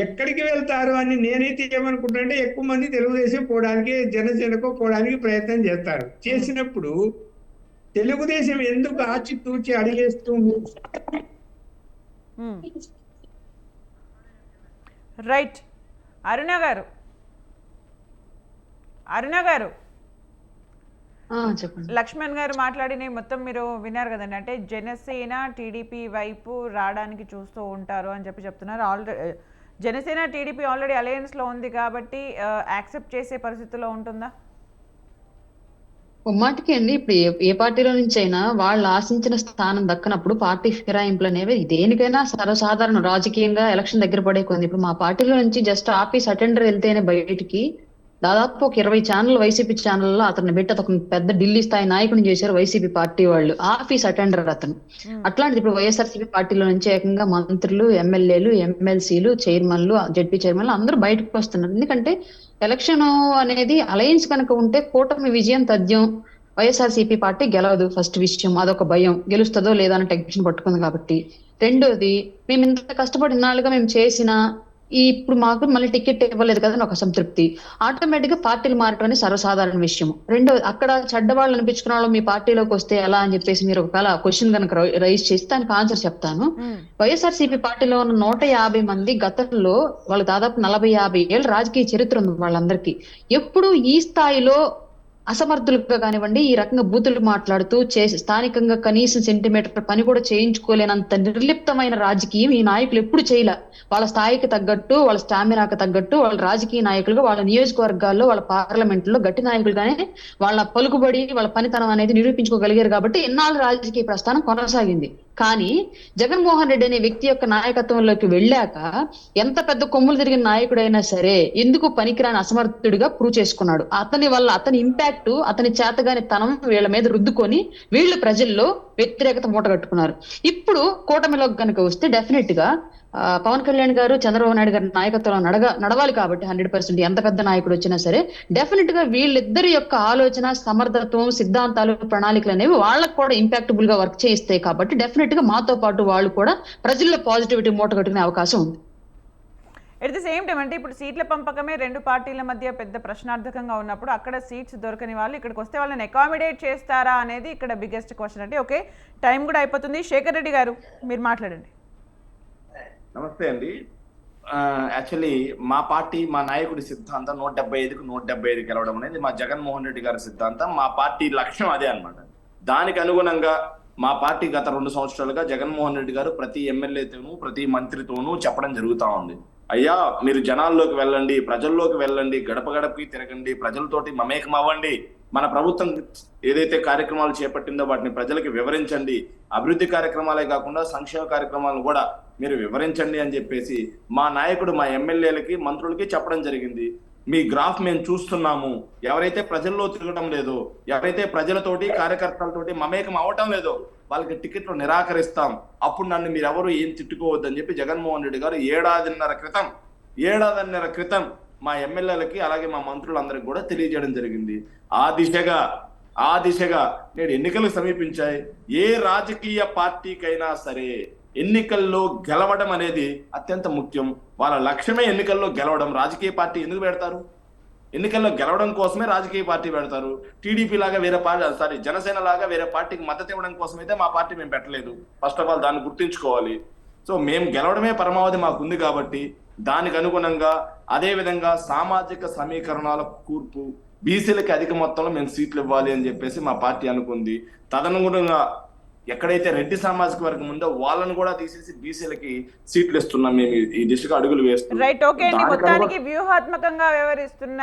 ఎక్కడికి వెళ్తారు అని నేనైతే ఏమనుకుంటానంటే, ఎక్కువ మంది తెలుగుదేశం పోవడానికి, జనసేనకు పోవడానికి ప్రయత్నం చేస్తారు. చేసినప్పుడు తెలుగుదేశం ఎందుకు ఆచితూచి అడిగేస్తూ రైట్. అరుణ గారు చెప్పండి. లక్ష్మణ్ గారు మాట్లాడిన మొత్తం మీరు విన్నారు కదండి. అంటే జనసేన టీడీపీ వైపు రావడానికి చూస్తూ ఉంటారు అని చెప్తున్నారు. Already Janasena TDP already alliance లో ఉంది కాబట్టి యాక్సెప్ట్ చేసే పరిస్థితిలో ఉంటుందా? మాటికి అండి, ఇప్పుడు ఏ పార్టీలో నుంచి అయినా వాళ్ళు ఆశించిన స్థానం దక్కనప్పుడు పార్టీ ఫిరాయింపులు అనేవి దేనికైనా సర్వసాధారణ. రాజకీయంగా ఎలక్షన్ దగ్గర పడే కొంది. ఇప్పుడు మా పార్టీలో నుంచి జస్ట్ ఆఫీస్ అటెండర్ వెళ్తేనే బయటికి దాదాపు ఒక 20 ఛానల్ వైసీపీ ఛానల్లో అతన్ని పెట్టి అతను పెద్ద ఢిల్లీ స్థాయి నాయకుని చేశారు వైసీపీ పార్టీ వాళ్ళు. ఆఫీస్ అటెండర్ అతను. అట్లాంటిది ఇప్పుడు వైఎస్ఆర్సీపీ పార్టీలో నుంచి ఏకంగా మంత్రులు, ఎమ్మెల్యేలు, ఎమ్మెల్సీలు, చైర్మన్లు, జడ్పీ చైర్మన్లు అందరూ బయటకు వస్తున్నారు. ఎందుకంటే ఎలక్షన్ అనేది అలయన్స్ కనుక ఉంటే కూటమి విజయం తథ్యం. వైఎస్ఆర్సీపీ పార్టీ గెలవదు. ఫస్ట్ విషయం అదొక భయం, గెలుస్తుందో లేదా అని టెన్షన్ పట్టుకుంది కాబట్టి. రెండోది, మేము ఇంత కష్టపడి ఇన్నాళ్ళుగా మేము చేసిన ఇప్పుడు మాకు మళ్ళీ టికెట్ ఇవ్వలేదు కదా అని ఒక సంతృప్తి. ఆటోమేటిక్ గా పార్టీలు మారటం అనేది సర్వసాధారణ విషయం. రెండోది, అక్కడ చెడ్డవాళ్ళు అనిపించుకున్న వాళ్ళు మీ పార్టీలోకి వస్తే ఎలా అని చెప్పేసి మీరు ఒకవేళ క్వశ్చన్ కనుక రైజ్ చేస్తే దానికి ఆన్సర్ చెప్తాను. వైఎస్ఆర్సీపీ పార్టీలో ఉన్న 150 మంది గతంలో వాళ్ళు దాదాపు 40-50 ఏళ్ళు రాజకీయ చరిత్ర ఉంది వాళ్ళందరికీ. ఎప్పుడు ఈ స్థాయిలో అసమర్థులుగా కానివ్వండి, ఈ రకంగా బూతులు మాట్లాడుతూ స్థానికంగా కనీసం సెంటీమీటర్ పని కూడా చేయించుకోలేనంత నిర్లిప్తమైన రాజకీయం ఈ నాయకులు ఎప్పుడు చేయలే. వాళ్ళ స్థాయికి తగ్గట్టు, వాళ్ళ స్టామినాకి తగ్గట్టు వాళ్ళ రాజకీయ నాయకులుగా వాళ్ళ నియోజకవర్గాల్లో, వాళ్ళ పార్లమెంట్లో గట్టి నాయకులుగానే వాళ్ళ పలుకుబడి, వాళ్ళ పనితనం అనేది నిరూపించుకోగలిగారు కాబట్టి ఎన్నాళ్ళు రాజకీయ ప్రస్థానం కొనసాగింది. కానీ జగన్మోహన్ రెడ్డి అనే వ్యక్తి యొక్క నాయకత్వంలోకి వెళ్ళాక ఎంత పెద్ద కొమ్ములు తిరిగిన నాయకుడైనా సరే ఎందుకు పనికిరాని అసమర్థుడిగా ప్రూవ్ చేసుకున్నాడు. అతని వల్ల అతని ఇంపాక్ట్, అతని చేతగాని తనం వీళ్ళ మీద రుద్దుకొని వీళ్ళు ప్రజల్లో వ్యతిరేకత మూటగట్టుకున్నారు. ఇప్పుడు కూటమిలో కనుక వస్తే డెఫినెట్ గా పవన్ కళ్యాణ్ గారు, చంద్రబాబు నాయుడు గారి నాయకత్వంలో నడవాలి కాబట్టి 100% ఎంత పెద్ద నాయకుడు వచ్చినా సరే డెఫినెట్ గా వీళ్ళిద్దరి యొక్క ఆలోచన, సమర్థత్వం, సిద్ధాంతాలు, ప్రణాళికలు అనేవి వాళ్ళకు కూడా ఇంపాక్టబుల్ గా వర్క్ చేయిస్తాయి కాబట్టి డెఫినెట్ గా మాతో పాటు వాళ్ళు కూడా ప్రజల్లో పాజిటివిటీ మూటగట్టుకునే అవకాశం ఉంది. ఎట్ ది సేమ్ టైం అంటే ఇప్పుడు సీట్ల పంపకమే రెండు పార్టీల మధ్య పెద్ద ప్రశ్నార్థకంగా ఉన్నప్పుడు అక్కడ సీట్స్ దొరకని వాళ్ళు ఇక్కడికి వస్తే వాళ్ళని అకామిడేట్ చేస్తారా అనేది ఇక్కడ బిగ్గెస్ట్ క్వశ్చన్. అంటే ఓకే, టైం కూడా అయిపోతుంది. శేఖర్ రెడ్డి గారు మీరు మాట్లాడండి. నమస్తే అండి. యాక్చువల్లీ మా పార్టీ, మా నాయకుడి సిద్ధాంతం 175కు 175 గెలవడం అనేది మా జగన్మోహన్ రెడ్డి గారి సిద్ధాంతం. మా పార్టీ లక్ష్యం అదే అన్నమాట. దానికి అనుగుణంగా మా పార్టీ గత 2 సంవత్సరాలుగా జగన్మోహన్ రెడ్డి గారు ప్రతి ఎమ్మెల్యేతోనూ, ప్రతి మంత్రితోనూ చెప్పడం జరుగుతూ ఉంది. అయ్యా, మీరు జనాల్లోకి వెళ్ళండి, ప్రజల్లోకి వెళ్ళండి, గడప గడపకి తిరగండి, ప్రజలతోటి మమేకం అవ్వండి, మన ప్రభుత్వం ఏదైతే కార్యక్రమాలు చేపట్టిందో వాటిని ప్రజలకి వివరించండి, అభివృద్ధి కార్యక్రమాలే కాకుండా సంక్షేమ కార్యక్రమాలను కూడా మీరు వివరించండి అని చెప్పేసి మా నాయకుడు మా ఎమ్మెల్యేలకి, మంత్రులకి చెప్పడం జరిగింది. మీ గ్రాఫ్ మేము చూస్తున్నాము, ఎవరైతే ప్రజల్లో తిరగడం లేదో, ఎవరైతే ప్రజలతోటి కార్యకర్తలతోటి మమేకం అవ్వటం లేదో వాళ్ళకి టికెట్లు నిరాకరిస్తాం, అప్పుడు నన్ను మీరు ఎవరు ఏం తిట్టుకోవద్దని చెప్పి జగన్మోహన్ రెడ్డి గారు ఏడాదిన్నర క్రితం మా ఎమ్మెల్యేలకి అలాగే మా మంత్రులందరికీ కూడా తెలియజేయడం జరిగింది. ఆ దిశగా నేడు ఎన్నికలు సమీపించాయి. ఏ రాజకీయ పార్టీకైనా సరే ఎన్నికల్లో గెలవడం అనేది అత్యంత ముఖ్యం. వాళ్ళ లక్ష్యమే ఎన్నికల్లో గెలవడం. రాజకీయ పార్టీ ఎందుకు పెడతారు? ఎన్నికల్లో గెలవడం కోసమే రాజకీయ పార్టీ పెడతారు. టీడీపీ లాగా వేరే పార్టీ, జనసేన లాగా వేరే పార్టీకి మద్దతు ఇవ్వడం కోసం అయితే మా పార్టీ మేము పెట్టలేదు. ఫస్ట్ ఆఫ్ ఆల్ దాన్ని గుర్తుంచుకోవాలి. సో మేము గెలవడమే పరమావధి మాకుంది కాబట్టి దానికి అనుగుణంగా, అదే విధంగా సామాజిక సమీకరణాల కూర్పు, బీసీలకి అధిక మొత్తంలో మేము సీట్లు ఇవ్వాలి అని చెప్పేసి మా పార్టీ అనుకుంది. తదనుగుణంగా ఎక్కడైతే రెడ్డి సామాజిక వర్గం ఉందో వాళ్ళని కూడా తీసేసి బీసీలకి సీట్లు ఇస్తున్నాం మేము ఈ దిశగా అడుగులు వేస్తున్నాం. రైట్, ఓకే అండి. దానికన్నా మొత్తానికి వ్యూహాత్మకంగా వ్యవహరిస్తున్న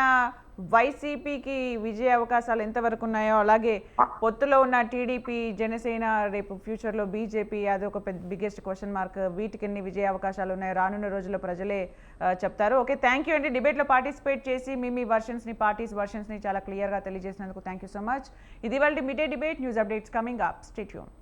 వైసీపీకి విజయ అవకాశాలు ఎంతవరకు ఉన్నాయో, అలాగే పొత్తులో ఉన్న టీడీపీ, జనసేన, రేపు ఫ్యూచర్లో బీజేపీ, అది ఒక పెద్ద బిగ్గెస్ట్ క్వశ్చన్ మార్క్. వీటికి ఎన్ని విజయ అవకాశాలు ఉన్నాయో రానున్న రోజుల్లో ప్రజలే చెప్తారు. ఓకే, థ్యాంక్ యూ అండి. డిబేట్లో పార్టిసిపేట్ చేసి మీ వర్షన్స్ని, పార్టీస్ వర్షన్స్ని చాలా క్లియర్గా తెలియజేసినందుకు థ్యాంక్ యూ సో మచ్. ఇది వాళ్ళ mid day debate. News updates coming up. Stay tuned.